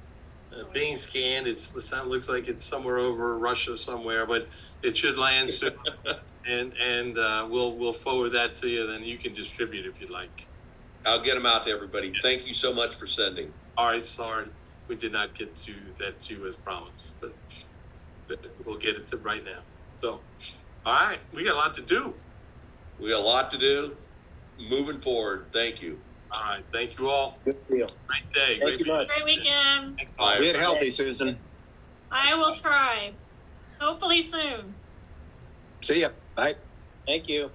being scanned. It looks like it's somewhere over Russia somewhere, but it should land soon. and we'll forward that to you. Then you can distribute if you'd like. I'll get them out to everybody. Thank you so much for sending. All right, sorry we did not get to that to you as promised, but we'll get it to right now. So, all right, we got a lot to do. We got a lot to do. Moving forward. Thank you. All right, thank you all. Good deal. Great day. Thank you much. Great weekend. Thanks all. Get healthy, Susan. I will try. Hopefully soon. See ya. Bye. Thank you.